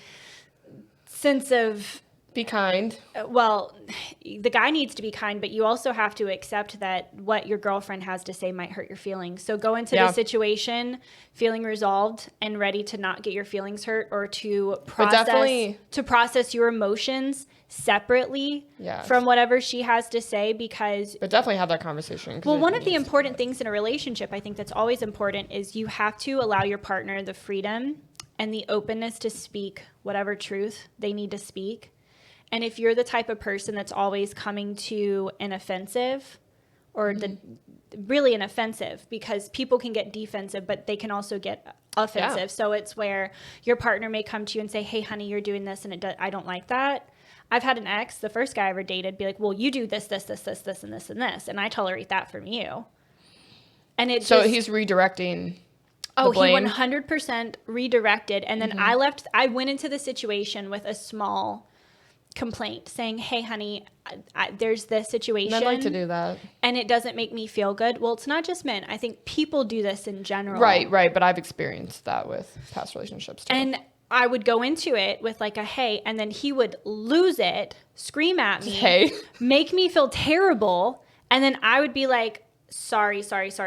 Speaker 1: sense of,
Speaker 2: be kind.
Speaker 1: well, the guy needs to be kind, but you also have to accept that what your girlfriend has to say might hurt your feelings. So go into the situation feeling resolved and ready to not get your feelings hurt, or to process your emotions separately from whatever she has to say, because
Speaker 2: But definitely have that conversation.
Speaker 1: well, one of the important things in a relationship, I think that's always important, is you have to allow your partner the freedom and the openness to speak whatever truth they need to speak. And if you're the type of person that's always coming to an offensive, or really an offensive, because people can get defensive, but they can also get offensive.
Speaker 2: Yeah.
Speaker 1: So it's where your partner may come to you and say, hey, honey, you're doing this, and I don't like that. I've had an ex, the first guy I ever dated, be like, well, you do this, this, this, this, this, and this, and this, and I tolerate that from you. And it's
Speaker 2: so he's redirecting.
Speaker 1: Oh, he 100% redirected. And then I went into the situation with a small complaint saying, hey, honey, there's this situation.
Speaker 2: And I'd like to do that.
Speaker 1: And it doesn't make me feel good. Well, it's not just men. I think people do this in general.
Speaker 2: Right. But I've experienced that with past relationships too.
Speaker 1: And I would go into it with like a hey, and then he would lose it, scream at me,
Speaker 2: Hey.
Speaker 1: make me feel terrible. And then I would be like, sorry. There's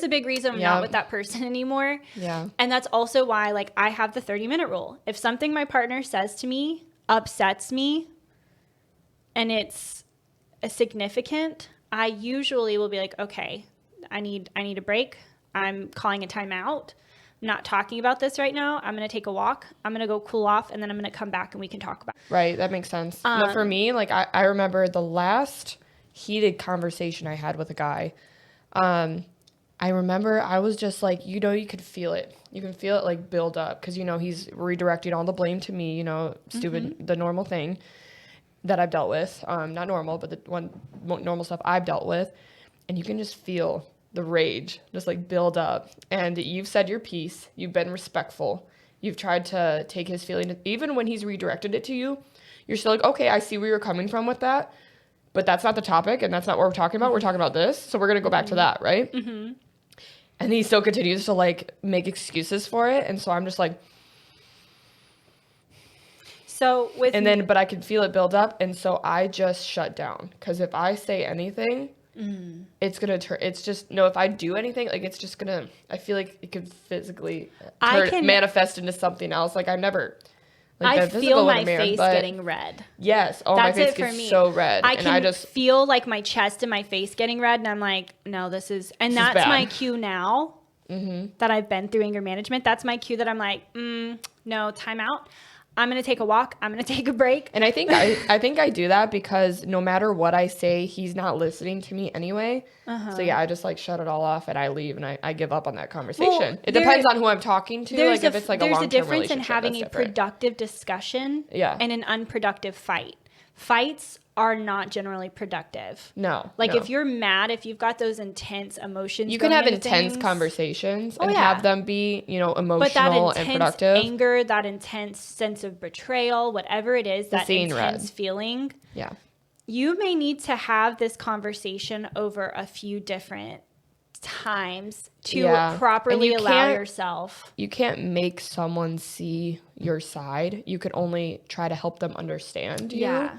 Speaker 1: a big reason I'm not with that person anymore.
Speaker 2: Yeah.
Speaker 1: And that's also why like I have the 30-minute rule. If something my partner says to me upsets me and it's significant, I usually will be like, okay, I need a break. I'm calling a timeout. I'm not talking about this right now. I'm going to take a walk. I'm going to go cool off, and then I'm going to come back and we can talk about it.
Speaker 2: Right. That makes sense. No, for me, like I remember the last heated conversation I had with a guy. I remember I was just like, you could feel it. You can feel it like build up because, he's redirecting all the blame to me, stupid, the normal thing that I've dealt with. Not normal, but the one normal stuff I've dealt with. And you can just feel the rage just like build up. And you've said your piece. You've been respectful. You've tried to take his feeling. Even when he's redirected it to you, you're still like, okay, I see where you're coming from with that. But that's not the topic, and that's not what we're talking about. We're talking about this. So we're going to go back to that, right? Mm-hmm. And he still continues to, like, make excuses for it. And so I'm just like... But I can feel it build up. And so I just shut down. Because if I say anything, it's going to turn... It's just... No, if I do anything, like, it's just going to... I feel like it could physically manifest into something else. Like, I've never... Like
Speaker 1: I feel my face getting red.
Speaker 2: Yes. Oh, my face gets so red.
Speaker 1: I can feel like my chest and my face getting red. And I'm like, no, this is that's my cue now that I've been through anger management. That's my cue that I'm like, no, time out. I'm going to take a walk. I'm going to take a break.
Speaker 2: And I think I do that because no matter what I say, he's not listening to me anyway. So yeah, I just like shut it all off and I leave and I give up on that conversation. Well, it depends on who I'm talking to. Like if it's like a long-term relationship,
Speaker 1: there's a difference in having a productive discussion and an unproductive fight. Fights are not generally productive.
Speaker 2: No.
Speaker 1: If you're mad, if you've got those intense emotions,
Speaker 2: you can have intense conversations and have them be, emotional and productive.
Speaker 1: That intense anger, that intense sense of betrayal, whatever it is, that intense feeling.
Speaker 2: Yeah.
Speaker 1: You may need to have this conversation over a few different times to properly allow yourself.
Speaker 2: You can't make someone see your side. You can only try to help them understand you. Yeah.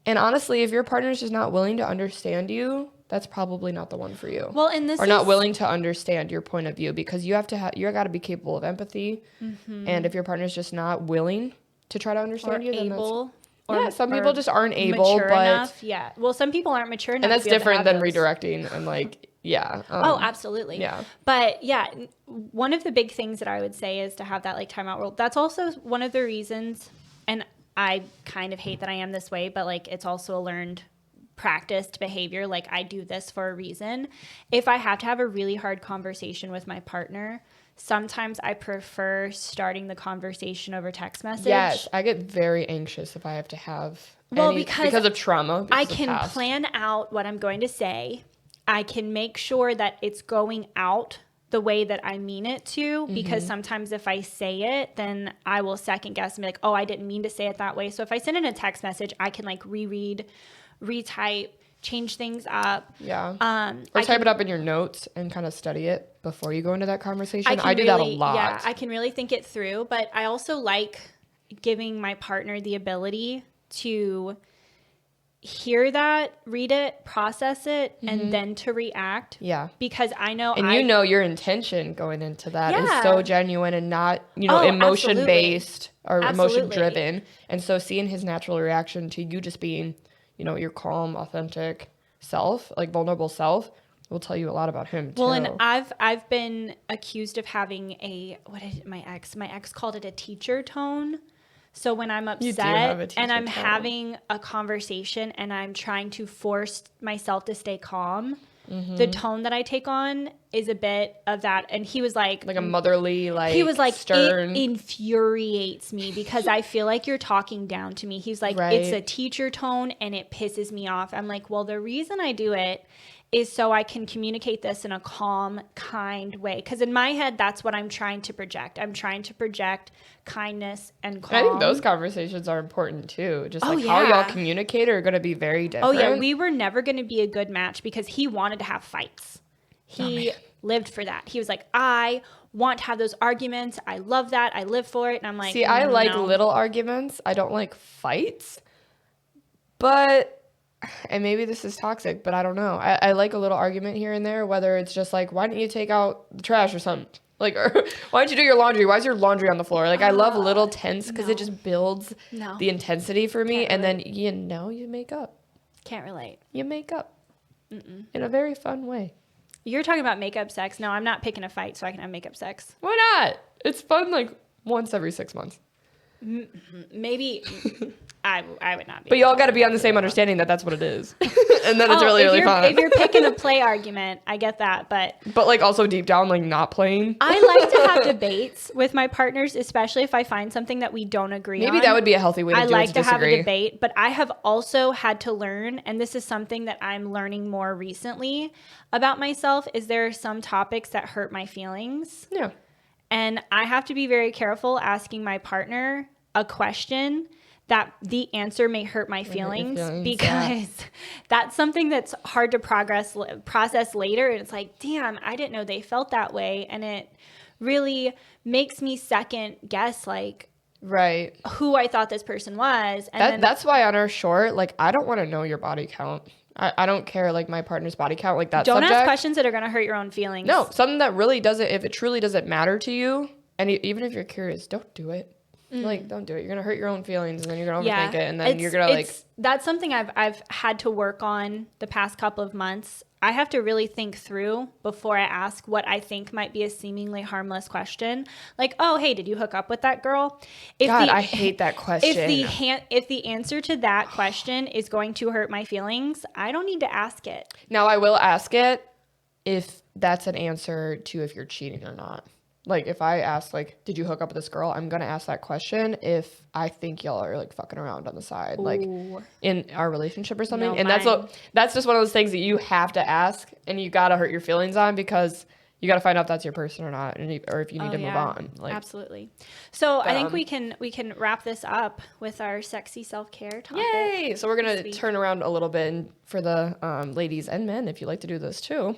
Speaker 2: And honestly, if your partner is just not willing to understand you, that's probably not the one for you.
Speaker 1: Well, and
Speaker 2: not willing to understand your point of view because you have to you got to be capable of empathy. And if your partner's just not willing to try to understand you, then some people just aren't able,
Speaker 1: enough. Yeah. Well, some people aren't mature enough.
Speaker 2: And that's different than redirecting and like,
Speaker 1: absolutely.
Speaker 2: Yeah.
Speaker 1: But yeah, one of the big things that I would say is to have that like timeout rule. That's also one of the reasons, and I kind of hate that I am this way, but like it's also a learned practiced behavior. Like I do this for a reason. If I have to have a really hard conversation with my partner, sometimes I prefer starting the conversation over text message.
Speaker 2: Yes, I get very anxious if I have to have because of trauma.
Speaker 1: I can plan out what I'm going to say. I can make sure that it's going out the way that I mean it to, because sometimes if I say it, then I will second guess and be like, oh, I didn't mean to say it that way. So if I send in a text message, I can like reread, retype, change things up.
Speaker 2: Yeah. Or type it up in your notes and kind of study it before you go into that conversation. I do that a lot.
Speaker 1: Yeah, I can really think it through, but I also like giving my partner the ability to hear that, read it, process it, and then to react.
Speaker 2: Yeah.
Speaker 1: Because I know
Speaker 2: your intention going into that is so genuine and not, emotion based or emotion driven. And so seeing his natural reaction to you just being, your calm, authentic self, like vulnerable self, will tell you a lot about him too.
Speaker 1: Well, and I've been accused of having my ex called it a teacher tone. So when I'm upset and I'm having a conversation and I'm trying to force myself to stay calm, the tone that I take on is a bit of that. And he was like
Speaker 2: a motherly, he was like,
Speaker 1: stern. It infuriates me because I feel like you're talking down to me. He's like, It's a teacher tone and it pisses me off. I'm like, well, the reason I do it is so I can communicate this in a calm, kind way. Because in my head, that's what I'm trying to project. I'm trying to project kindness and calm.
Speaker 2: I think those conversations are important too. Just
Speaker 1: Oh,
Speaker 2: like how
Speaker 1: yeah.
Speaker 2: y'all communicate are going to be very
Speaker 1: Oh,
Speaker 2: different.
Speaker 1: yeah. We were never going to be a good match because he wanted to have fights. He lived for that. He was like, I want to have those arguments. I love that. I live for it. And I'm like,
Speaker 2: See, I like
Speaker 1: no.
Speaker 2: little arguments. I don't like fights. But, and maybe this is toxic, but I don't know. I like a little argument here and there, whether it's just like, why didn't you take out the trash or something? Like, or why didn't you do your laundry? Why is your laundry on the floor? Like, I love little tense because it just builds the intensity for me. And then, you make up.
Speaker 1: Can't relate.
Speaker 2: You make up in a very fun way.
Speaker 1: You're talking about makeup sex. No, I'm not picking a fight so I can have makeup sex.
Speaker 2: Why not? It's fun like once every 6 months.
Speaker 1: Maybe I would not be.
Speaker 2: But y'all got to be on the same understanding that that's what it is. And then it's really fun.
Speaker 1: If you're picking a play argument, I get that. But
Speaker 2: like also deep down, like not playing.
Speaker 1: I like to have debates with my partners, especially if I find something that we don't agree on.
Speaker 2: Maybe that would be a healthy way to do it.
Speaker 1: I like to have a debate, but I have also had to learn, and this is something that I'm learning more recently about myself, is there are some topics that hurt my feelings.
Speaker 2: Yeah.
Speaker 1: And I have to be very careful asking my partner a question that the answer may hurt my feelings, because that's something that's hard to process later. And it's like, damn, I didn't know they felt that way. And it really makes me second guess, like,
Speaker 2: right,
Speaker 1: who I thought this person was. And
Speaker 2: that's why on our short, like, I don't want to know your body count. I don't care, like, my partner's body count, like that
Speaker 1: Don't
Speaker 2: subject.
Speaker 1: ask questions that are going to hurt your own feelings.
Speaker 2: No, something that really doesn't, if it truly doesn't matter to you, and even if you're curious, don't do it. Like, don't do it. You're going to hurt your own feelings, and then you're going to overthink it, and then you're going to, like...
Speaker 1: That's something I've had to work on the past couple of months. I have to really think through before I ask what I think might be a seemingly harmless question. Like, oh, hey, did you hook up with that girl?
Speaker 2: I hate that question.
Speaker 1: If the answer to that question is going to hurt my feelings, I don't need to ask it.
Speaker 2: Now, I will ask it if that's an answer to if you're cheating or not. Like, if I ask, like, did you hook up with this girl? I'm going to ask that question if I think y'all are, like, fucking around on the side, like, in our relationship or something. And that's just one of those things that you have to ask, and you got to hurt your feelings on, because you got to find out if that's your person or not, or if you need to move on. Like,
Speaker 1: absolutely. So I think we can wrap this up with our sexy self-care topic.
Speaker 2: Yay! So we're going to turn around a little bit and for the ladies and men, if you like to do this too.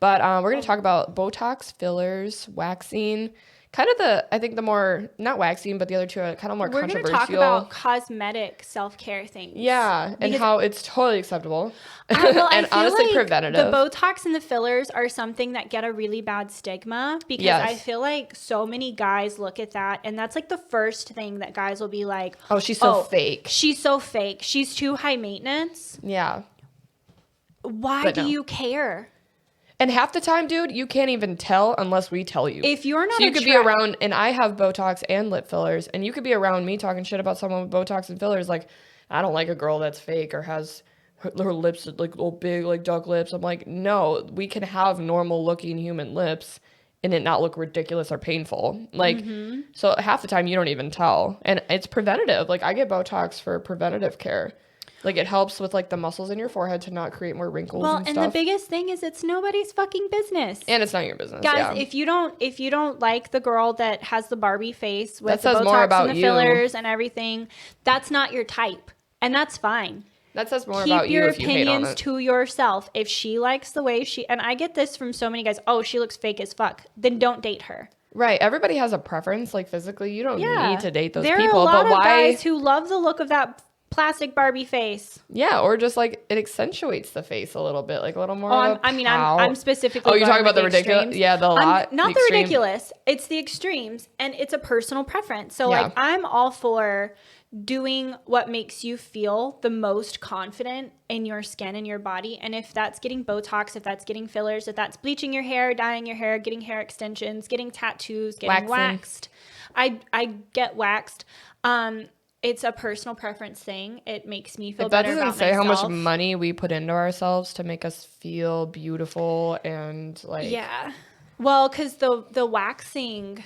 Speaker 2: But we're going to talk about Botox, fillers, waxing, kind of I think the more, not waxing, but the other two are kind of more controversial.
Speaker 1: We're going to talk about cosmetic self-care things.
Speaker 2: Yeah, and how it's totally acceptable.
Speaker 1: Well,
Speaker 2: and
Speaker 1: I feel
Speaker 2: honestly
Speaker 1: like
Speaker 2: preventative.
Speaker 1: The Botox and the fillers are something that get a really bad stigma, because I feel like so many guys look at that, and that's like the first thing that guys will be like,
Speaker 2: oh, she's so fake.
Speaker 1: She's so fake. She's too high maintenance.
Speaker 2: Yeah.
Speaker 1: Why do you care?
Speaker 2: And half the time, dude, you can't even tell unless we tell you.
Speaker 1: If you're not,
Speaker 2: so you could be around, and I have Botox and lip fillers, and you could be around me talking shit about someone with Botox and fillers. Like, I don't like a girl that's fake or has her lips like little big like duck lips. I'm like, no, we can have normal looking human lips and it not look ridiculous or painful. Like, so half the time you don't even tell, and it's preventative. Like, I get Botox for preventative care. Like, it helps with, like, the muscles in your forehead to not create more wrinkles and stuff.
Speaker 1: Well, and the biggest thing is it's nobody's fucking business.
Speaker 2: And it's not your business,
Speaker 1: guys. If you don't like the girl that has the Barbie face with
Speaker 2: the
Speaker 1: the
Speaker 2: more
Speaker 1: Botox
Speaker 2: about
Speaker 1: and the fillers and everything, that's not your type, and that's fine.
Speaker 2: That says more about you if you hate on it.
Speaker 1: Keep your opinions to yourself. If she likes the way and I get this from so many guys, oh, she looks fake as fuck, then don't date her.
Speaker 2: Right. Everybody has a preference, like, physically. You don't need to date those people.
Speaker 1: There are a lot of guys who love the look of that plastic Barbie face.
Speaker 2: Yeah, or just like it accentuates the face a little bit, like a little more.
Speaker 1: I'm specifically.
Speaker 2: Oh, you're talking about the ridiculous?
Speaker 1: Extremes.
Speaker 2: Yeah,
Speaker 1: not the ridiculous. It's the extremes, and it's a personal preference. So like, I'm all for doing what makes you feel the most confident in your skin and your body. And if that's getting Botox, if that's getting fillers, if that's bleaching your hair, dyeing your hair, getting hair extensions, getting tattoos, getting waxed. I get waxed. It's a personal preference thing. It makes me feel better about myself.
Speaker 2: That doesn't say how much money we put into ourselves to make us feel beautiful and like...
Speaker 1: Yeah. Well, because the waxing,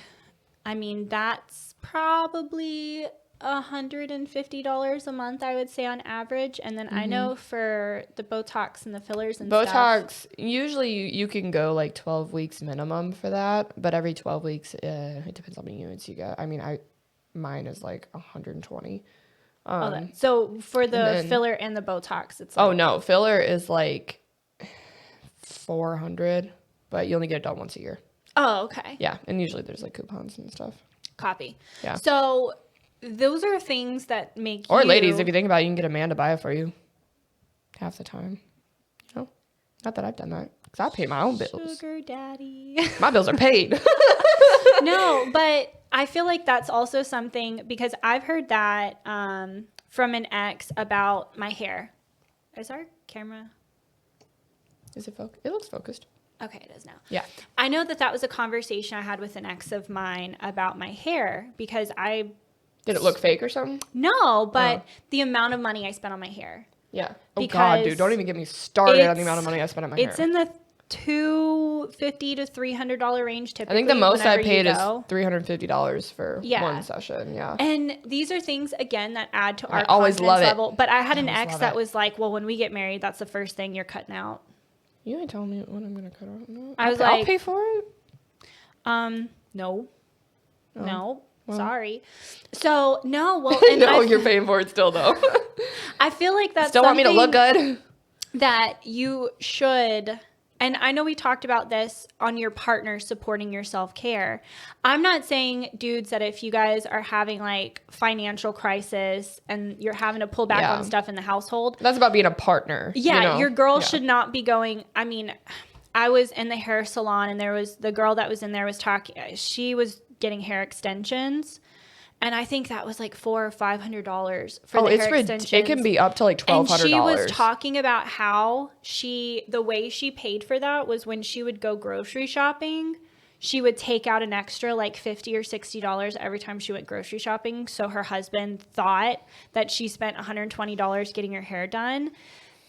Speaker 1: I mean, that's probably $150 a month, I would say, on average. And then I know for the Botox and the fillers and stuff.
Speaker 2: Botox, usually you can go like 12 weeks minimum for that, but every 12 weeks, it depends on how many units you get. I mean, mine is like 120.
Speaker 1: So for the
Speaker 2: then-
Speaker 1: filler and the Botox, it's
Speaker 2: Oh
Speaker 1: like,
Speaker 2: no, filler is like 400, but you only get it done once a year.
Speaker 1: oh, okay.
Speaker 2: Yeah, and usually there's like coupons and stuff.
Speaker 1: Copy.
Speaker 2: Yeah.
Speaker 1: So those are things that make
Speaker 2: Or
Speaker 1: you...
Speaker 2: ladies, if you think about it, you can get a man to buy it for you half the time. You know? Not that I've done that, because I pay my own bills.
Speaker 1: Sugar daddy.
Speaker 2: My bills are paid.
Speaker 1: No, but I feel like that's also something, because I've heard that from an ex about my hair. Is our camera...
Speaker 2: Is it focused? It looks focused.
Speaker 1: Okay, it is now.
Speaker 2: Yeah.
Speaker 1: I know that was a conversation I had with an ex of mine about my hair, because
Speaker 2: Did it look fake or something?
Speaker 1: No, but the amount of money I spent on my hair.
Speaker 2: Yeah. Oh God, dude, don't even get me started on the amount of money I spent on my hair.
Speaker 1: It's in the $250 to $300 range typically.
Speaker 2: I think the most I
Speaker 1: whenever
Speaker 2: paid
Speaker 1: you
Speaker 2: is
Speaker 1: go.
Speaker 2: $350 for
Speaker 1: Yeah.
Speaker 2: one session. Yeah.
Speaker 1: And these are things, again, that add to our
Speaker 2: always
Speaker 1: confidence
Speaker 2: love it.
Speaker 1: level. But I had an
Speaker 2: always
Speaker 1: ex
Speaker 2: love
Speaker 1: that
Speaker 2: it.
Speaker 1: was like, well, when we get married, that's the first thing you're cutting out.
Speaker 2: You ain't telling me what I'm gonna cut out. No.
Speaker 1: I was
Speaker 2: I'll
Speaker 1: like-
Speaker 2: pay for it.
Speaker 1: No.
Speaker 2: Oh,
Speaker 1: No.
Speaker 2: well.
Speaker 1: Sorry. So, no. Well, and
Speaker 2: No,
Speaker 1: I,
Speaker 2: you're paying for it still though.
Speaker 1: I feel like that's
Speaker 2: Still want me to look
Speaker 1: something
Speaker 2: good?
Speaker 1: that you should, and I know we talked about this on your partner supporting your self-care. I'm not saying, dudes, that if you guys are having like financial crisis and you're having to pull back
Speaker 2: Yeah.
Speaker 1: on stuff in the household,
Speaker 2: That's about being a partner.
Speaker 1: yeah,
Speaker 2: you know?
Speaker 1: your girl
Speaker 2: Yeah.
Speaker 1: should not be going. I mean, I was in the hair salon and there was the girl that was in there was talking, she was getting hair extensions. And I think that was like $400 or $500 for the hair extensions.
Speaker 2: It can be up to like $1,200.
Speaker 1: And she was talking about how the way she paid for that was when she would go grocery shopping, she would take out an extra like $50 or $60 every time she went grocery shopping. So her husband thought that she spent $120 getting her hair done.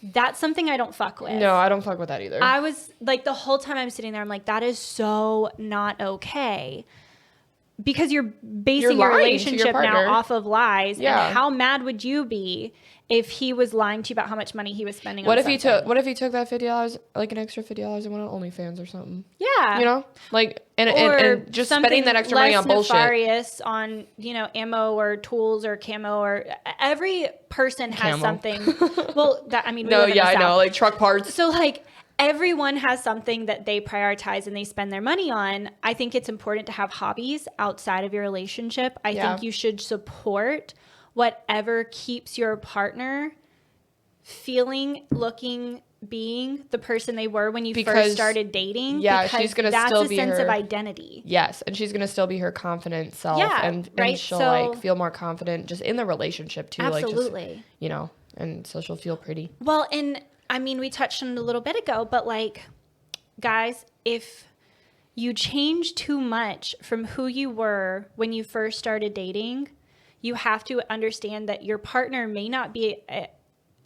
Speaker 1: That's something I don't fuck with.
Speaker 2: No, I don't fuck with that either.
Speaker 1: I was like, the whole time I'm sitting there, I'm like, that is so not okay. Because you're basing your
Speaker 2: lying to your
Speaker 1: relationship now
Speaker 2: partner.
Speaker 1: off of lies.
Speaker 2: Yeah.
Speaker 1: And how mad would you be if he was lying to you about how much money he was spending
Speaker 2: What
Speaker 1: on
Speaker 2: if he
Speaker 1: something?
Speaker 2: took? What if he took that $50, like an extra $50, and went on OnlyFans or something?
Speaker 1: Yeah.
Speaker 2: You know, like and
Speaker 1: Or
Speaker 2: just
Speaker 1: something
Speaker 2: spending that extra money on
Speaker 1: less
Speaker 2: bullshit.
Speaker 1: nefarious on, ammo or tools or camo, or every person has
Speaker 2: Camo.
Speaker 1: something. Well, that, I mean, we
Speaker 2: No,
Speaker 1: live in
Speaker 2: yeah,
Speaker 1: the
Speaker 2: I know,
Speaker 1: South.
Speaker 2: like truck parts.
Speaker 1: So like everyone has something that they prioritize and they spend their money on. I think it's important to have hobbies outside of your relationship. I
Speaker 2: Yeah.
Speaker 1: think you should support whatever keeps your partner feeling, looking, being the person they were when you
Speaker 2: Because-
Speaker 1: first started dating.
Speaker 2: yeah,
Speaker 1: because
Speaker 2: she's gonna
Speaker 1: that's
Speaker 2: still
Speaker 1: a
Speaker 2: be
Speaker 1: sense of
Speaker 2: her-
Speaker 1: identity.
Speaker 2: Yes, and she's gonna still be her confident self,
Speaker 1: Yeah,
Speaker 2: and
Speaker 1: right?
Speaker 2: she'll
Speaker 1: So-
Speaker 2: like feel more confident just in the relationship too.
Speaker 1: Absolutely.
Speaker 2: Like just, and so she'll feel pretty.
Speaker 1: Well, and I mean, we touched on it a little bit ago, but like, guys, if you change too much from who you were when you first started dating, you have to understand that your partner may not be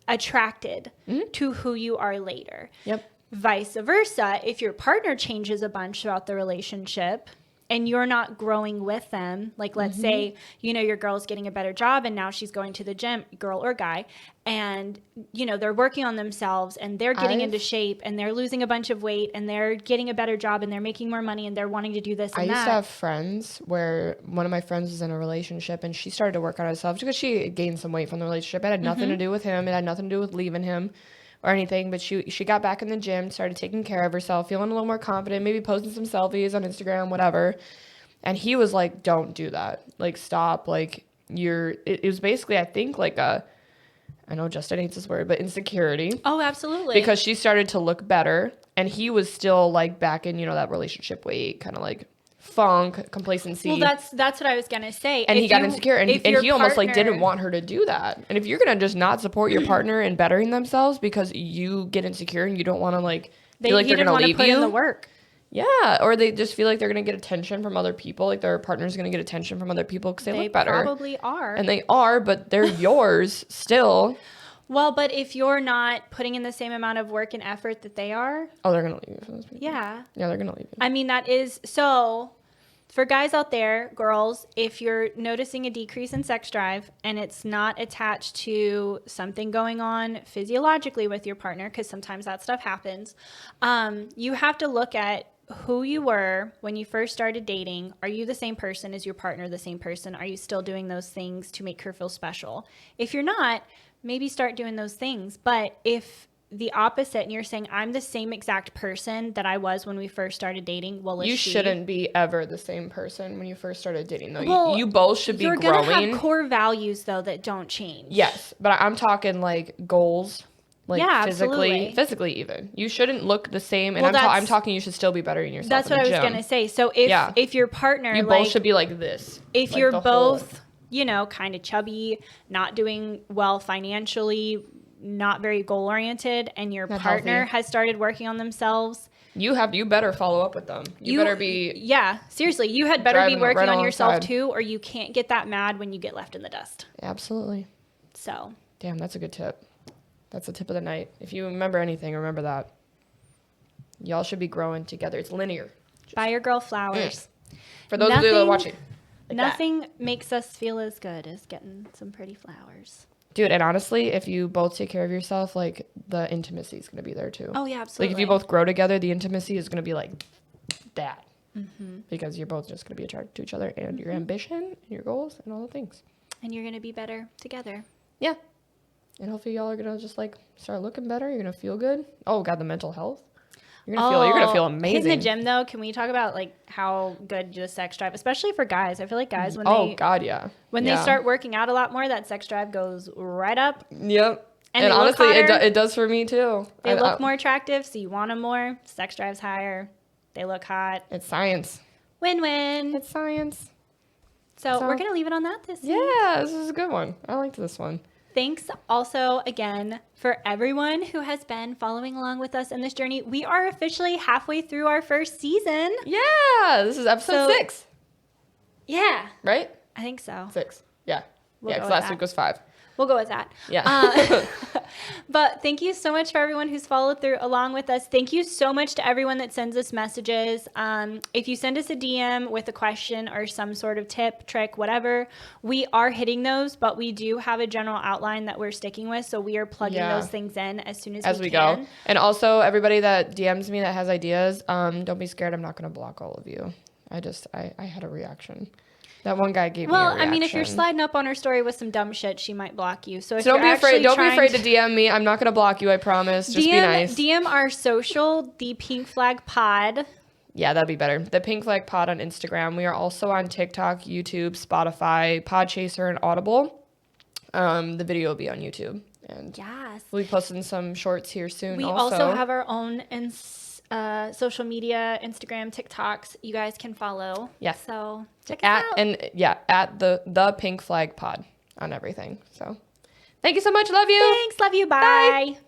Speaker 1: attracted to who you are later.
Speaker 2: Yep.
Speaker 1: Vice versa, if your partner changes a bunch throughout the relationship and you're not growing with them, like let's say, your girl's getting a better job and now she's going to the gym, girl or guy, and, they're working on themselves and they're getting into shape and they're losing a bunch of weight and they're getting a better job and they're making more money and they're wanting to do this and
Speaker 2: I
Speaker 1: that.
Speaker 2: used to have friends where one of my friends was in a relationship and she started to work on herself because she gained some weight from the relationship. It had nothing to do with him. It had nothing to do with leaving him or anything. But she got back in the gym, started taking care of herself, feeling a little more confident, maybe posting some selfies on Instagram, whatever. And he was like, don't do that. Like, stop. Like, it was basically, I think, like I know Justin hates this word, but insecurity.
Speaker 1: Oh, absolutely.
Speaker 2: Because she started to look better and he was still like back in, that relationship weight, kind of like funk, complacency.
Speaker 1: Well, that's what I was going to say.
Speaker 2: And
Speaker 1: If
Speaker 2: he got
Speaker 1: you-
Speaker 2: insecure and
Speaker 1: if your
Speaker 2: he almost like
Speaker 1: partner-
Speaker 2: didn't want her to do that. And if you're going to just not support your partner in bettering themselves because you get insecure and you don't want to like feel like
Speaker 1: you
Speaker 2: they're
Speaker 1: didn't
Speaker 2: going to
Speaker 1: want to
Speaker 2: leave
Speaker 1: put
Speaker 2: you.
Speaker 1: in the work.
Speaker 2: Yeah, or they just feel like they're going to get attention from other people, like their partner's going to get attention from other people because they look better.
Speaker 1: Probably are.
Speaker 2: And they are, but they're yours still.
Speaker 1: Well, but if you're not putting in the same amount of work and effort that they are,
Speaker 2: Oh, they're going to leave you for those people.
Speaker 1: yeah.
Speaker 2: Yeah, they're going to leave you.
Speaker 1: I mean, that is so. For guys out there, girls, if you're noticing a decrease in sex drive and it's not attached to something going on physiologically with your partner, because sometimes that stuff happens, you have to look at who you were when you first started dating. Are you the same person? Is your partner the same person? Are you still doing those things to make her feel special? If you're not, maybe start doing those things. But if the opposite and you're saying, I'm the same exact person that I was when we first started dating, well,
Speaker 2: You shouldn't be ever the same person when you first started dating, though.
Speaker 1: Well,
Speaker 2: you both should be growing. You're going to
Speaker 1: have core values, though, that don't change.
Speaker 2: Yes, but I'm talking like goals. Like
Speaker 1: yeah,
Speaker 2: physically even. You shouldn't look the same. And I'm talking you should still be bettering yourself.
Speaker 1: That's what I was going to say. So if your partner,
Speaker 2: you both should be like this.
Speaker 1: If you're both, kind of chubby, not doing well financially, not very goal oriented, and your partner has started working on themselves,
Speaker 2: you better follow up with them. You better be.
Speaker 1: Yeah, seriously, you had better be working on yourself too, or you can't get that mad when you get left in the dust.
Speaker 2: Absolutely.
Speaker 1: So.
Speaker 2: Damn, that's a good tip. That's the tip of the night. If you remember anything, remember that. Y'all should be growing together. It's linear.
Speaker 1: Buy your girl flowers.
Speaker 2: For those of you that are watching.
Speaker 1: Nothing makes us feel as good as getting some pretty flowers.
Speaker 2: Dude, and honestly, if you both take care of yourself, like, the intimacy is going to be there too.
Speaker 1: Oh, yeah, absolutely.
Speaker 2: Like, if you both grow together, the intimacy is going to be like that. Mm-hmm. Because you're both just going to be attracted to each other and your ambition and your goals and all the things.
Speaker 1: And you're going to be better together.
Speaker 2: Yeah. And hopefully y'all are going to just, like, start looking better. You're going to feel good. Oh, God, the mental health. You're going to feel amazing.
Speaker 1: In the gym, though, can we talk about, like, how good the sex drive, especially for guys? I feel like guys, when they start working out a lot more, that sex drive goes right up.
Speaker 2: Yep. And honestly, it does for me, too.
Speaker 1: They look more attractive, so you want them more. Sex drive's higher. They look hot.
Speaker 2: It's science.
Speaker 1: Win-win.
Speaker 2: It's science.
Speaker 1: So we're going to leave it on that this week.
Speaker 2: Yeah, this is a good one. I liked this one.
Speaker 1: Thanks also again for everyone who has been following along with us in this journey. We are officially halfway through our first season.
Speaker 2: Yeah, this is episode 6.
Speaker 1: Yeah.
Speaker 2: Right?
Speaker 1: I think so.
Speaker 2: 6. Yeah. Because last week was 5.
Speaker 1: We'll go with that.
Speaker 2: Yeah.
Speaker 1: But thank you so much for everyone who's followed through along with us. Thank you so much to everyone that sends us messages. If you send us a DM with a question or some sort of tip, trick, whatever, we are hitting those, but we do have a general outline that we're sticking with. So we are plugging those things in as soon as we can.
Speaker 2: Go. And also everybody that DMs me that has ideas, don't be scared. I'm not going to block all of you. I had a reaction. That one guy gave me a reaction.
Speaker 1: Well, I mean, if you're sliding up on her story with some dumb shit, she might block you. So
Speaker 2: don't be afraid. Don't be afraid to DM me. I'm not going to block you. I promise. Just be nice.
Speaker 1: DM our social, the Pink Flag Pod.
Speaker 2: Yeah, that'd be better. The Pink Flag Pod on Instagram. We are also on TikTok, YouTube, Spotify, Podchaser, and Audible. The video will be on YouTube. And we'll be posting some shorts here soon.
Speaker 1: We also have our own social media, Instagram, TikToks. You guys can follow.
Speaker 2: Yeah.
Speaker 1: So check us out.
Speaker 2: And at the Pink Flag Pod on everything. So thank you so much. Love you.
Speaker 1: Thanks. Love you. Bye.